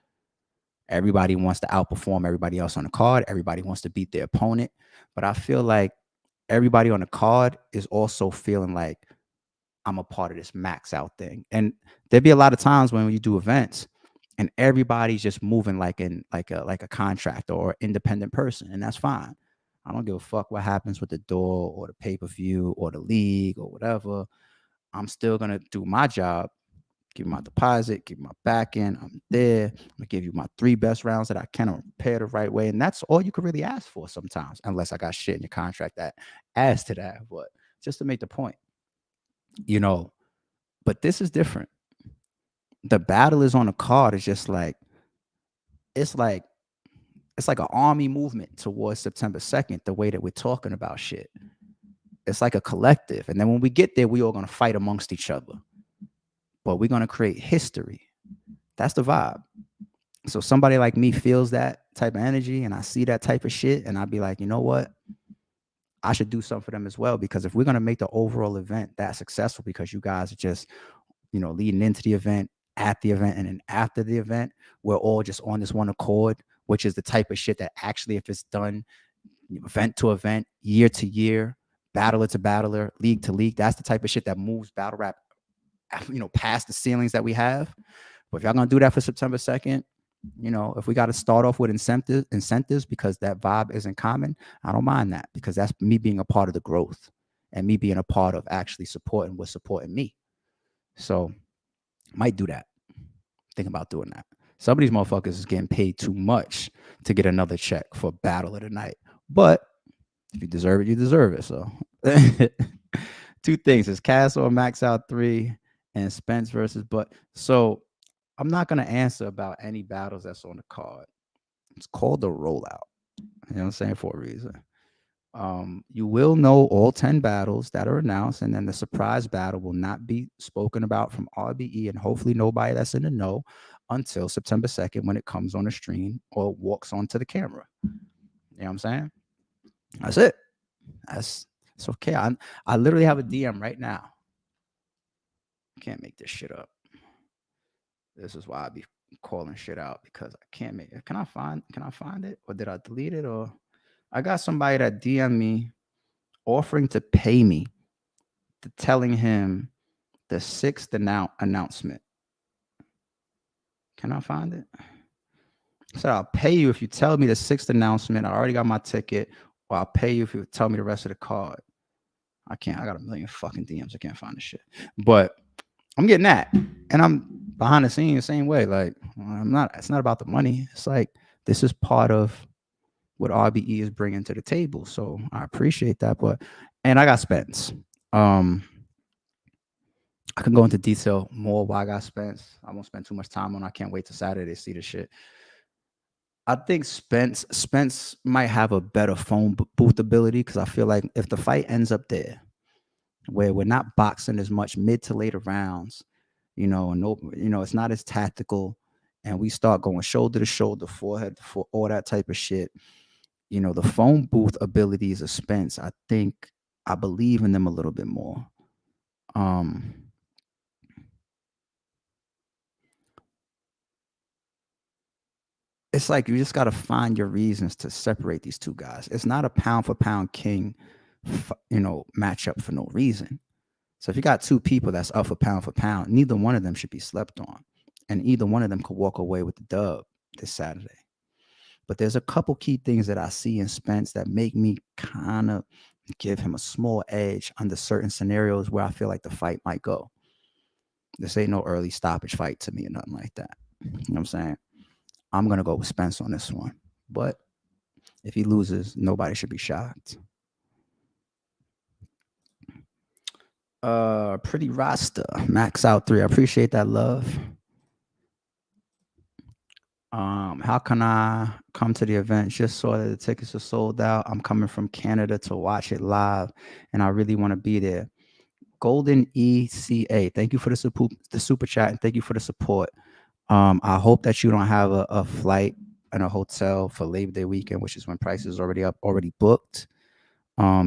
Everybody wants to outperform everybody else on the card. Everybody wants to beat their opponent. But I feel like everybody on the card is also feeling like I'm a part of this max out thing. And there'd be a lot of times when you do events and everybody's just moving like a contractor or independent person, and that's fine. I don't give a fuck what happens with the door or the pay-per-view or the league or whatever. I'm still gonna do my job, give you my deposit, give you my back end. I'm there. I'm gonna give you my 3 best rounds that I can prepare the right way. And that's all you could really ask for sometimes, unless I got shit in your contract that adds to that. But just to make the point, you know, but this is different. The battle is on a card. It's just like it's like it's like an army movement towards September 2nd, the way that we're talking about shit. It's like a collective. And then when we get there, we all gonna fight amongst each other. But we're gonna create history. That's the vibe. So somebody like me feels that type of energy and I see that type of shit, and I'd be like, you know what? I should do something for them as well. Because if we're gonna make the overall event that successful, because you guys are just, leading into the event, at the event, and then after the event, we're all just on this one accord, which is the type of shit that actually, if it's done event to event, year to year, battler to battler, league to league, that's the type of shit that moves battle rap, past the ceilings that we have. But if y'all gonna do that for September 2nd, if we got to start off with incentives because that vibe isn't common, I don't mind that, because that's me being a part of the growth and me being a part of actually supporting what's supporting me. So might do that. Think about doing that. Some of these motherfuckers is getting paid too much to get another check for battle of the night. But if you deserve it, you deserve it. So 2 things. It's Castle or Max Out 3 and Spence versus But. So I'm not going to answer about any battles that's on the card. It's called the rollout. You know what I'm saying? For a reason. You will know all 10 battles that are announced, and then the surprise battle will not be spoken about from RBE and hopefully nobody that's in the know until September 2nd when it comes on the stream or walks onto the camera. You know what I'm saying? That's it. It's okay. I literally have a DM right now. Can't make this shit up. This is why I be calling shit out, because I can't make it. Can I find it? Or did I delete it? Or I got somebody that DM me offering to pay me to telling him the 6th announcement. Can I find it? So I'll pay you if you tell me the 6th announcement. I already got my ticket. Or I'll pay you if you tell me the rest of the card. I can't. I got a million fucking DMs. I can't find the shit. But I'm getting that. And I'm behind the scenes the same way. Like, it's not about the money. It's like, this is part of what RBE is bringing to the table. So I appreciate that. And I got Spence. I can go into detail more why I got Spence. I won't spend too much time on. I can't wait till Saturday to see the shit. I think Spence might have a better phone booth ability, because I feel like if the fight ends up there, where we're not boxing as much mid to later rounds, and it's not as tactical, and we start going shoulder to shoulder, forehead to forehead, all that type of shit. The phone booth abilities of Spence, I believe in them a little bit more. It's like you just got to find your reasons to separate these 2 guys. It's not a pound for pound king, matchup for no reason. So if you got 2 people that's up for pound, neither one of them should be slept on, and either one of them could walk away with the dub this Saturday. But there's a couple key things that I see in Spence that make me kind of give him a small edge under certain scenarios where I feel like the fight might go. This ain't no early stoppage fight to me or nothing like that. You know what I'm saying? I'm going to go with Spence on this one. But if he loses, nobody should be shocked. Pretty Rasta, Max Out 3. I appreciate that love. How can I come to the event? Just saw that the tickets are sold out. I'm coming from Canada to watch it live, and I really want to be there. Golden ECA, thank you for the super chat, and thank you for the support. I hope that you don't have a flight and a hotel for Labor Day weekend, which is when prices are already booked.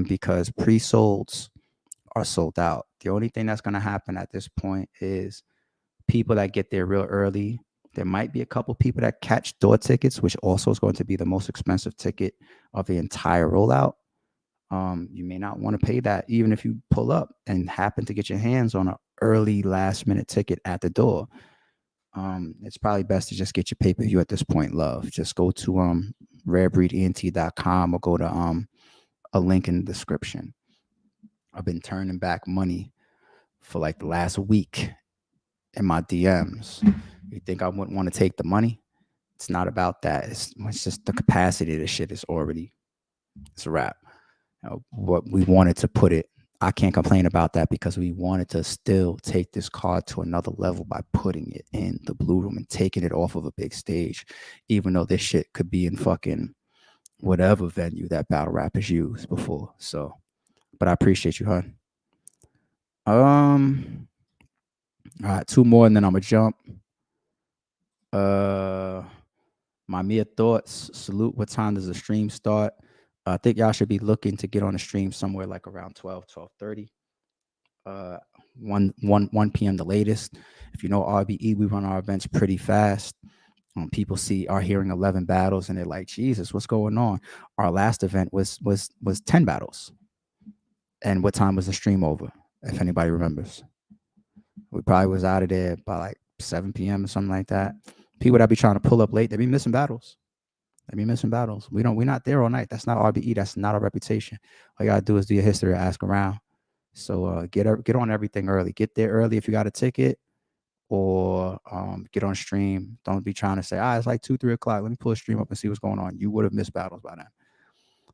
because pre-solds are sold out. The only thing that's going to happen at this point is people that get there real early. There might be a couple people that catch door tickets, which also is going to be the most expensive ticket of the entire rollout. You may not want to pay that, even if you pull up and happen to get your hands on an early last minute ticket at the door. It's probably best to just get your pay-per-view at this point, love. Just go to rarebreedent.com or go to a link in the description. I've been turning back money for like the last week in my DMs. You think I wouldn't want to take the money? It's not about that. It's just the capacity of this shit is already, it's a wrap. What we wanted to put it, I can't complain about that because we wanted to still take this card to another level by putting it in the Blue Room and taking it off of a big stage, even though this shit could be in fucking whatever venue that battle rap has used before. So, but I appreciate you, hun. All right, 2 more and then I'm gonna jump. My mere thoughts. Salute. What time does the stream start? I think y'all should be looking to get on the stream somewhere like around 12:30. 1 p.m. the latest. If you know RBE, we run our events pretty fast. People are hearing 11 battles and they're like, Jesus, what's going on? Our last event was 10 battles. And what time was the stream over? If anybody remembers, we probably was out of there by like 7 p.m. or something like that. People that be trying to pull up late, they be missing battles. We're not there all night. That's not RBE. That's not our reputation. All you gotta do is do your history, ask around. So get on everything early. Get there early if you got a ticket, or get on stream. Don't be trying to say, it's like 2-3 o'clock. Let me pull a stream up and see what's going on. You would have missed battles by then.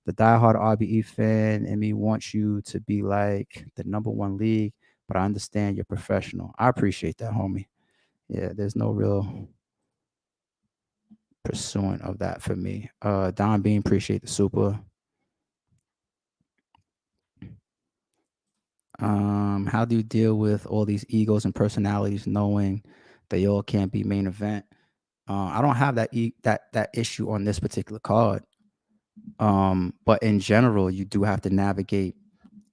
The diehard RBE fan in me wants you to be like the #1 league, but I understand you're professional. I appreciate that, homie. Yeah, there's no real pursuing of that for me. Don Bean, appreciate the super. How do you deal with all these egos and personalities knowing they all can't be main event? I don't have that issue on this particular card. But in general, you do have to navigate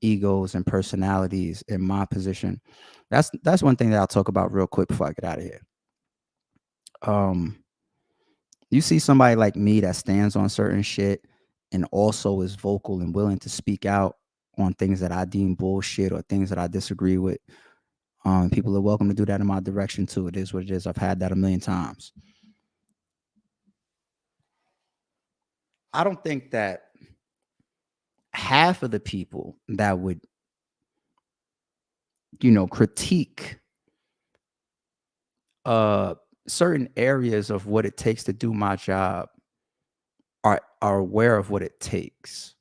egos and personalities in my position. That's one thing that I'll talk about real quick before I get out of here. You see somebody like me that stands on certain shit and also is vocal and willing to speak out on things that I deem bullshit or things that I disagree with. People are welcome to do that in my direction too. It is what it is. I've had that a million times. I don't think that half of the people that would, critique certain areas of what it takes to do my job are aware of what it takes.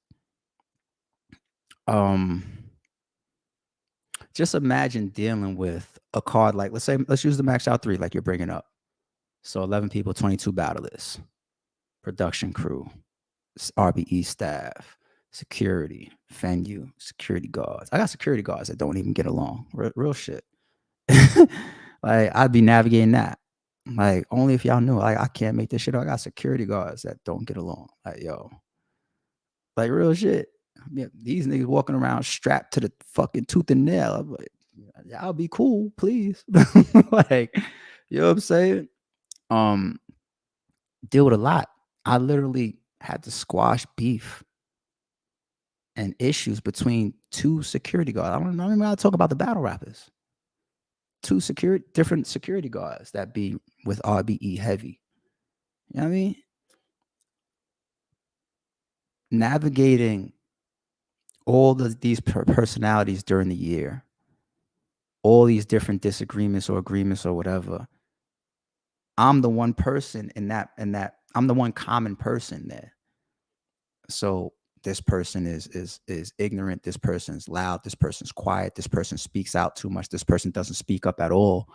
Just imagine dealing with a card like, let's use the Max Out 3 like you're bringing up. So 11 people, 22 battlers, production crew, RBE staff, security, venue, security guards. I got security guards that don't even get along. Real shit. Like, I'd be navigating that. Like, only if y'all knew, like, I can't make this shit up. I got security guards that don't get along. Like, yo, like, real shit. Yeah, these niggas walking around strapped to the fucking tooth and nail. I'm like, y'all be cool, please. Like, you know what I'm saying? Deal with a lot. I literally had to squash beef and issues between 2 security guards. I don't even want to talk about the battle rappers. 2 different security guards that be with RBE heavy. You know what I mean? Navigating all of these personalities during the year, all these different disagreements or agreements or whatever. I'm the one person in that I'm the one common person there. So this person is ignorant, this person's loud, this person's quiet, this person speaks out too much, this person doesn't speak up at all.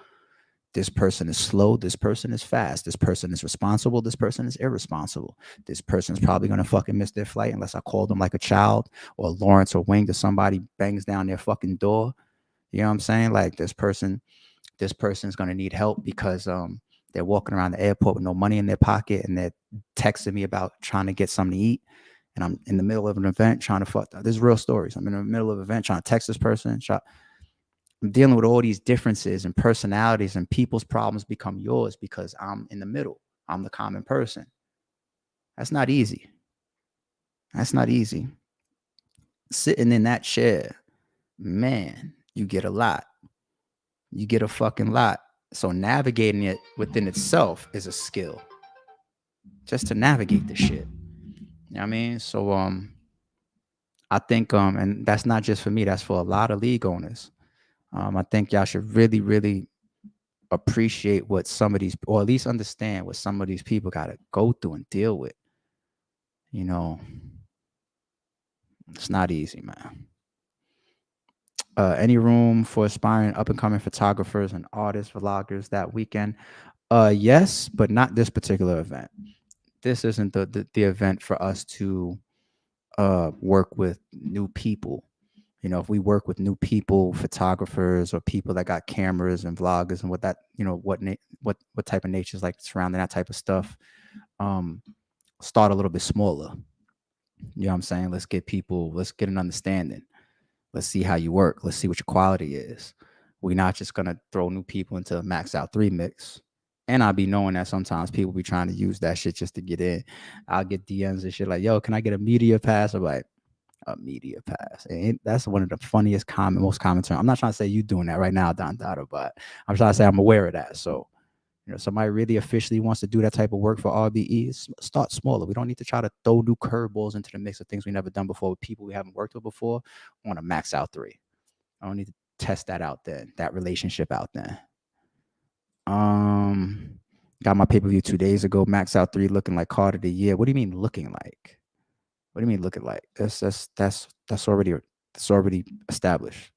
This person is slow, this person is fast, this person is responsible, this person is irresponsible. This person's probably going to fucking miss their flight unless I call them like a child, or Lawrence or Wing, or somebody bangs down their fucking door. You know what I'm saying? Like, this person's going to need help because they're walking around the airport with no money in their pocket and they're texting me about trying to get something to eat. and I'm in the middle of an event trying to fuck. This is real stories. I'm in the middle of an event trying to text this person. I'm dealing with all these differences and personalities, and people's problems become yours because I'm in the middle. I'm the common person. That's not easy. That's not easy. Sitting in that chair, man, you get a lot. You get a fucking lot. So navigating it within itself is a skill. Just to navigate the shit. You know what I mean? So I think and that's not just for me, that's for a lot of league owners. I think y'all should really, really appreciate what some of these, or at least understand what some of these people got to go through and deal with. You know, it's not easy, man. Any room for aspiring up and coming photographers and artists, vloggers that weekend? Yes, but not this particular event. This isn't the event for us to work with new people. You know, if we work with new people, photographers or people that got cameras and vloggers and what that, you know, what type of nature is like surrounding that type of stuff, start a little bit smaller. You know what I'm saying? Let's get an understanding. Let's see how you work. Let's see what your quality is. We're not just gonna throw new people into a max out 3 mix. And I'll be knowing that sometimes people be trying to use that shit just to get in. I'll get DMs and shit like, yo, can I get a media pass? I'm like, a media pass. And that's one of the funniest most common terms. I'm not trying to say you doing that right now, Don Dada, but I'm trying to say I'm aware of that. So, you know, somebody really officially wants to do that type of work for RBE, start smaller. We don't need to try to throw new curveballs into the mix of things we never done before with people we haven't worked with before. I want to max out 3. I don't need to test that out then, that relationship out then. Got my pay-per-view 2 days ago, max out 3, looking like card of the year. What do you mean looking like? What do you mean looking like? That's already established.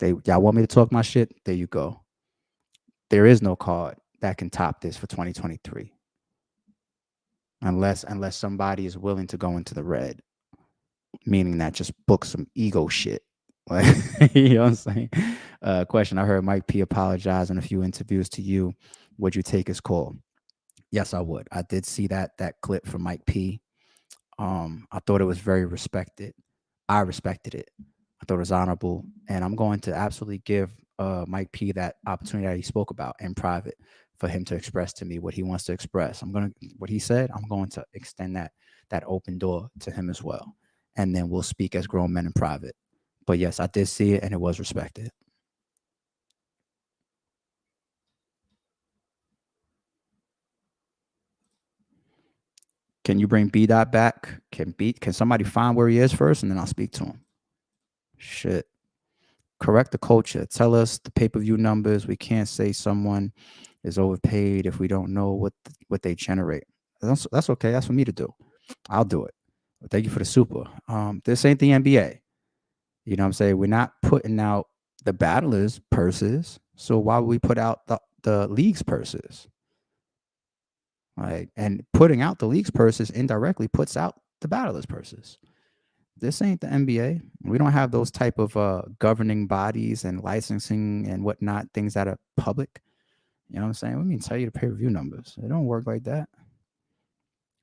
Y'all want me to talk my shit? There you go. There is no card that can top this for 2023. Unless somebody is willing to go into the red. Meaning that just book some ego shit. Like, you know what I'm saying? Question. I heard Mike P apologize in a few interviews to you. Would you take his call? Yes, I would. I did see that clip from Mike P. I thought it was very respected. I respected it. I thought it was honorable, and I'm going to absolutely give Mike P that opportunity that he spoke about in private for him to express to me what he wants to express. What he said, I'm going to extend that open door to him as well, and then we'll speak as grown men in private. But yes, I did see it, and it was respected. Can you bring B Dot back? Can somebody find where he is first, and then I'll speak to him. Shit. Correct the culture. Tell us the pay-per-view numbers. We can't say someone is overpaid if we don't know what they generate. That's okay. That's for me to do. I'll do it. But thank you for the super. This ain't the NBA. You know what I'm saying? We're not putting out the battlers' purses. So why would we put out the league's purses? Like, and putting out the league's purses indirectly puts out the battlers' purses. This ain't the NBA. We don't have those type of governing bodies and licensing and whatnot, things that are public. You know what I'm saying? Let me tell you the pay-per-view numbers. It don't work like that.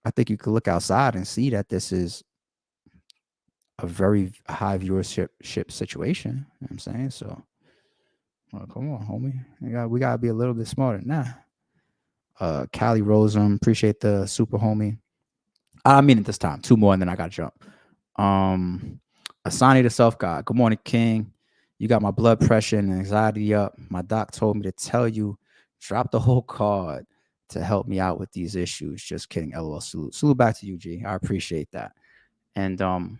I think you could look outside and see that this is a very high viewership situation. You know what I'm saying? So, well, come on, homie. We gotta be a little bit smarter than that. Callie Rosem, appreciate the super homie. I mean it this time. 2 more and then I gotta jump. Asani the Self God. Good morning, King. You got my blood pressure and anxiety up. My doc told me to tell you, drop the whole card to help me out with these issues. Just kidding. LOL. Salute back to you, G. I appreciate that. And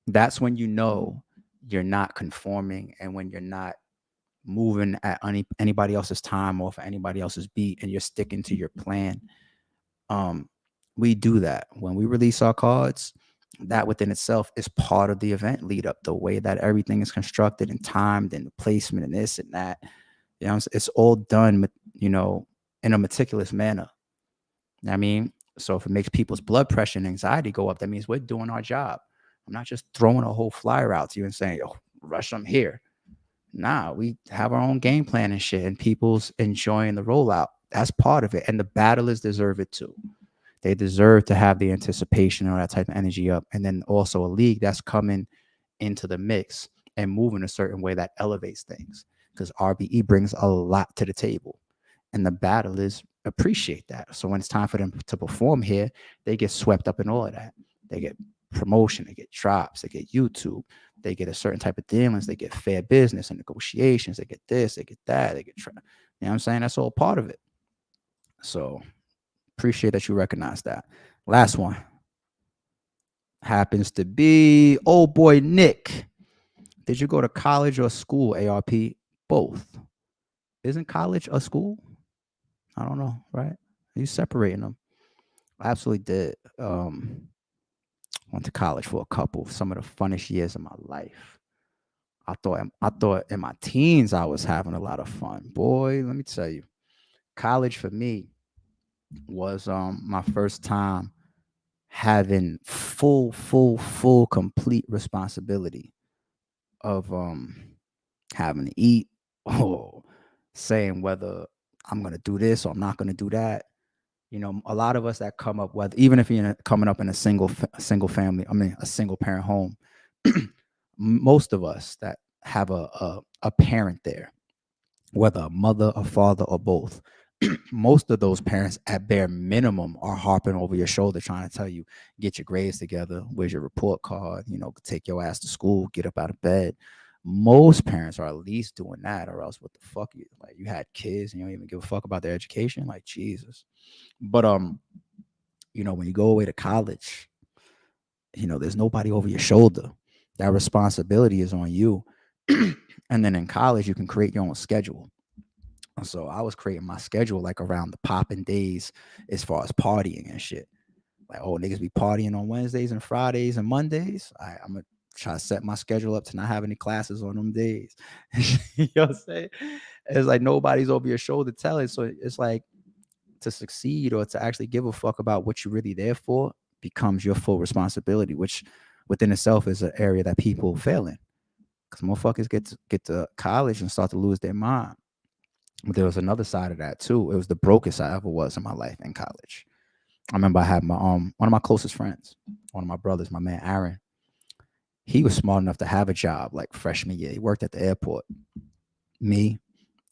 that's when you know you're not conforming and when you're not moving at anybody else's time or for anybody else's beat and you're sticking to your plan. We do that when we release our cards. That within itself is part of the event lead up, the way that everything is constructed and timed and the placement and this and that. You know, it's all done, you know, in a meticulous manner. You know what I mean, so if it makes people's blood pressure and anxiety go up, that means we're doing our job. I'm not just throwing a whole flyer out to you and saying, "Oh, rush them here." Nah, we have our own game plan and shit, and people's enjoying the rollout. That's part of it, and the battlers deserve it too. They deserve to have the anticipation or that type of energy up. And then also a league that's coming into the mix and moving a certain way that elevates things. Because RBE brings a lot to the table. And the battlers appreciate that. So when it's time for them to perform here, they get swept up in all of that. They get promotion, they get drops, they get YouTube, they get a certain type of dealings, they get fair business and negotiations, they get this, they get that, they get, you know what I'm saying? That's all part of it. So appreciate that you recognize that. Last one happens to be old boy Nick. Did you go to college or school, ARP? Both. Isn't college a school? I don't know, right? You separating them. I absolutely did. Went to college for a couple, some of the funnest years of my life. I thought in my teens I was having a lot of fun. Boy, let me tell you, college for me was my first time having full complete responsibility of having to eat or saying whether I'm gonna do this or I'm not gonna do that. You know, a lot of us that come up with, even if you're coming up in a single family, I mean a single parent home, most of us that have a parent there, whether a mother, a father, or both, most of those parents at bare minimum are harping over your shoulder trying to tell you, get your grades together, where's your report card, you know, take your ass to school, get up out of bed. Most parents are at least doing that, or else what the fuck, you like, you had kids and you don't even give a fuck about their education, like Jesus. But you know, when you go away to college, you know, there's nobody over your shoulder. That responsibility is on you. And then in college, you can create your own schedule. So I was creating my schedule like around the popping days as far as partying and shit. Like, oh, niggas be partying on Wednesdays and Fridays and Mondays. I'm going to try to set my schedule up to not have any classes on them days. You know what I'm saying? It's like nobody's over your shoulder telling. So it's like to succeed or to actually give a fuck about what you're really there for becomes your full responsibility, which within itself is an area that people fail in. Because motherfuckers get to college and start to lose their mind. But there was another side of that too. It was the brokest I ever was in my life in college. I remember I had my one of my closest friends, one of my brothers, my man Aaron. He was smart enough to have a job like freshman year. He worked at the airport. Me,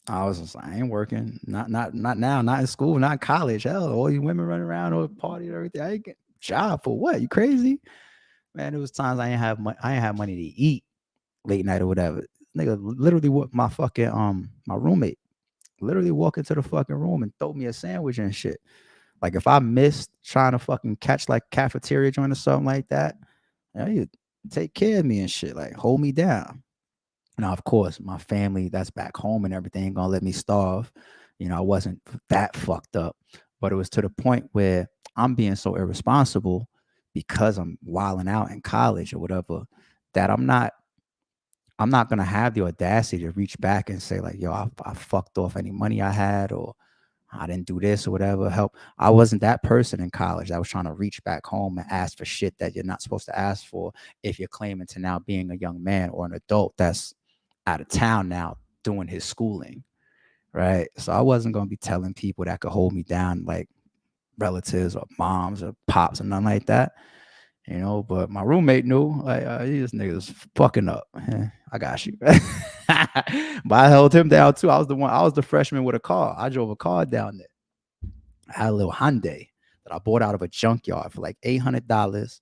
I was just like, I ain't working. Not now, not in school, not in college. Hell, all you women running around or party and everything. I ain't get a job for what? You crazy? Man, there was times I ain't have money to eat late night or whatever. Nigga literally what my fucking my roommate literally walk into the fucking room and throw me a sandwich and shit. Like if I missed trying to fucking catch like cafeteria joint or something like that, you know, you take care of me and shit, like hold me down. Now, of course, my family that's back home and everything ain't gonna let me starve. You know, I wasn't that fucked up, but it was to the point where I'm being so irresponsible because I'm wilding out in college or whatever that I'm not gonna have the audacity to reach back and say like, yo, I fucked off any money I had or I didn't do this or whatever. Help. I wasn't that person in college that was trying to reach back home and ask for shit that you're not supposed to ask for if you're claiming to now being a young man or an adult that's out of town now doing his schooling. Right. So I wasn't gonna be telling people that could hold me down like relatives or moms or pops or nothing like that. You know, but my roommate knew like this nigga's fucking up. I got you. But I held him down too. I was the freshman with a car. I drove a car down there. I had a little Hyundai that I bought out of a junkyard for like $800,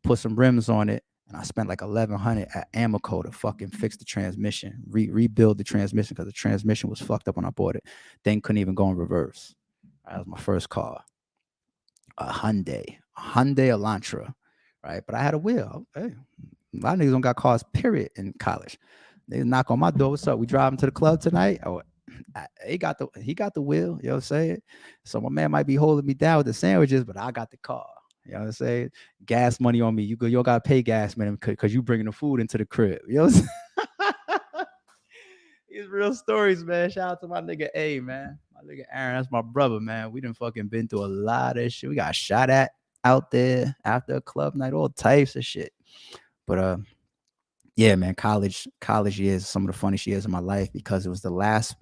put some rims on it, and I spent like $1,100 at Amoco to fucking fix the transmission, rebuild the transmission because the transmission was fucked up when I bought it. Thing couldn't even go in reverse. That was my first car. A Hyundai Elantra. Right. But I had a wheel. Hey, a lot of niggas don't got cars, period, in college. They knock on my door. What's up? We driving to the club tonight? Oh, he got the wheel, you know what I'm saying? So my man might be holding me down with the sandwiches, but I got the car. You know what I'm saying? Gas money on me. You don't gotta pay gas money because you bringing the food into the crib. You know what I'm saying? These real stories, man. Shout out to my nigga A, man. My nigga Aaron, that's my brother, man. We done fucking been through a lot of shit. We got shot at out there after a club night, all types of shit. But yeah, man, college years, some of the funniest years of my life because it was the last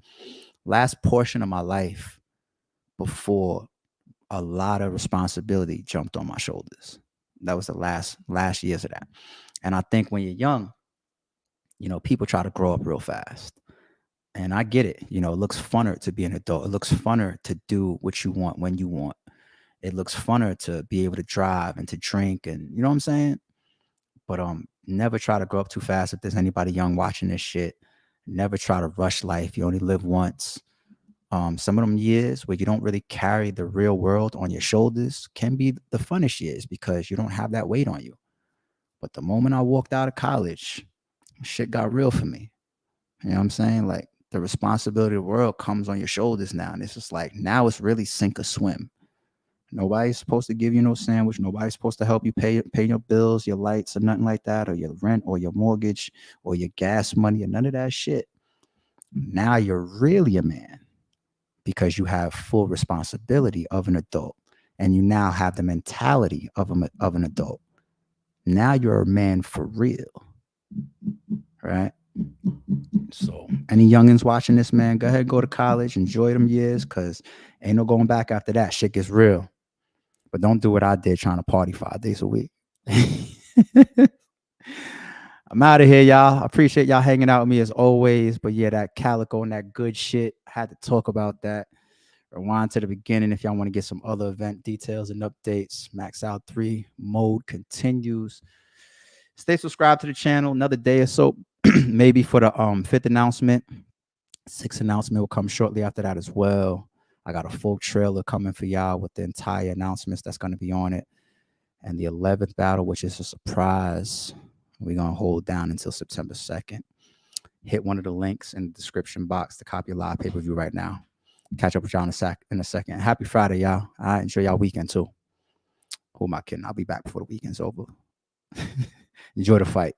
portion of my life before a lot of responsibility jumped on my shoulders. That was the last years of that. And I think when you're young, people try to grow up real fast. And I get it. It looks funner to be an adult. It looks funner to do what you want when you want. It looks funner to be able to drive and to drink, and you know what I'm saying? But never try to grow up too fast. If there's anybody young watching this shit, never try to rush life. You only live once. Some of them years where you don't really carry the real world on your shoulders can be the funnest years because you don't have that weight on you. But the moment I walked out of college, shit got real for me. You know what I'm saying? Like the responsibility of the world comes on your shoulders now. And it's just like now it's really sink or swim. Nobody's supposed to give you no sandwich. Nobody's supposed to help you pay your bills, your lights, or nothing like that, or your rent, or your mortgage, or your gas money, or none of that shit. Now you're really a man because you have full responsibility of an adult, and you now have the mentality of an adult. Now you're a man for real, right? So, any youngins watching this, man, go ahead, go to college, enjoy them years, cause ain't no going back after that. Shit gets real. But don't do what I did trying to party 5 days a week. I'm out of here, y'all. I appreciate y'all hanging out with me as always. But yeah, that calico and that good shit. I had to talk about that. Rewind to the beginning if y'all want to get some other event details and updates. Max Out 3 mode continues. Stay subscribed to the channel. Another day or so, maybe for the 5th announcement. 6th announcement will come shortly after that as well. I got a full trailer coming for y'all with the entire announcements that's going to be on it. And the 11th battle, which is a surprise, we're going to hold down until September 2nd. Hit one of the links in the description box to copy a live pay-per-view right now. Catch up with y'all in a second. Happy Friday, y'all. All right, enjoy y'all weekend too. Who am I kidding? I'll be back before the weekend's over. Enjoy the fight.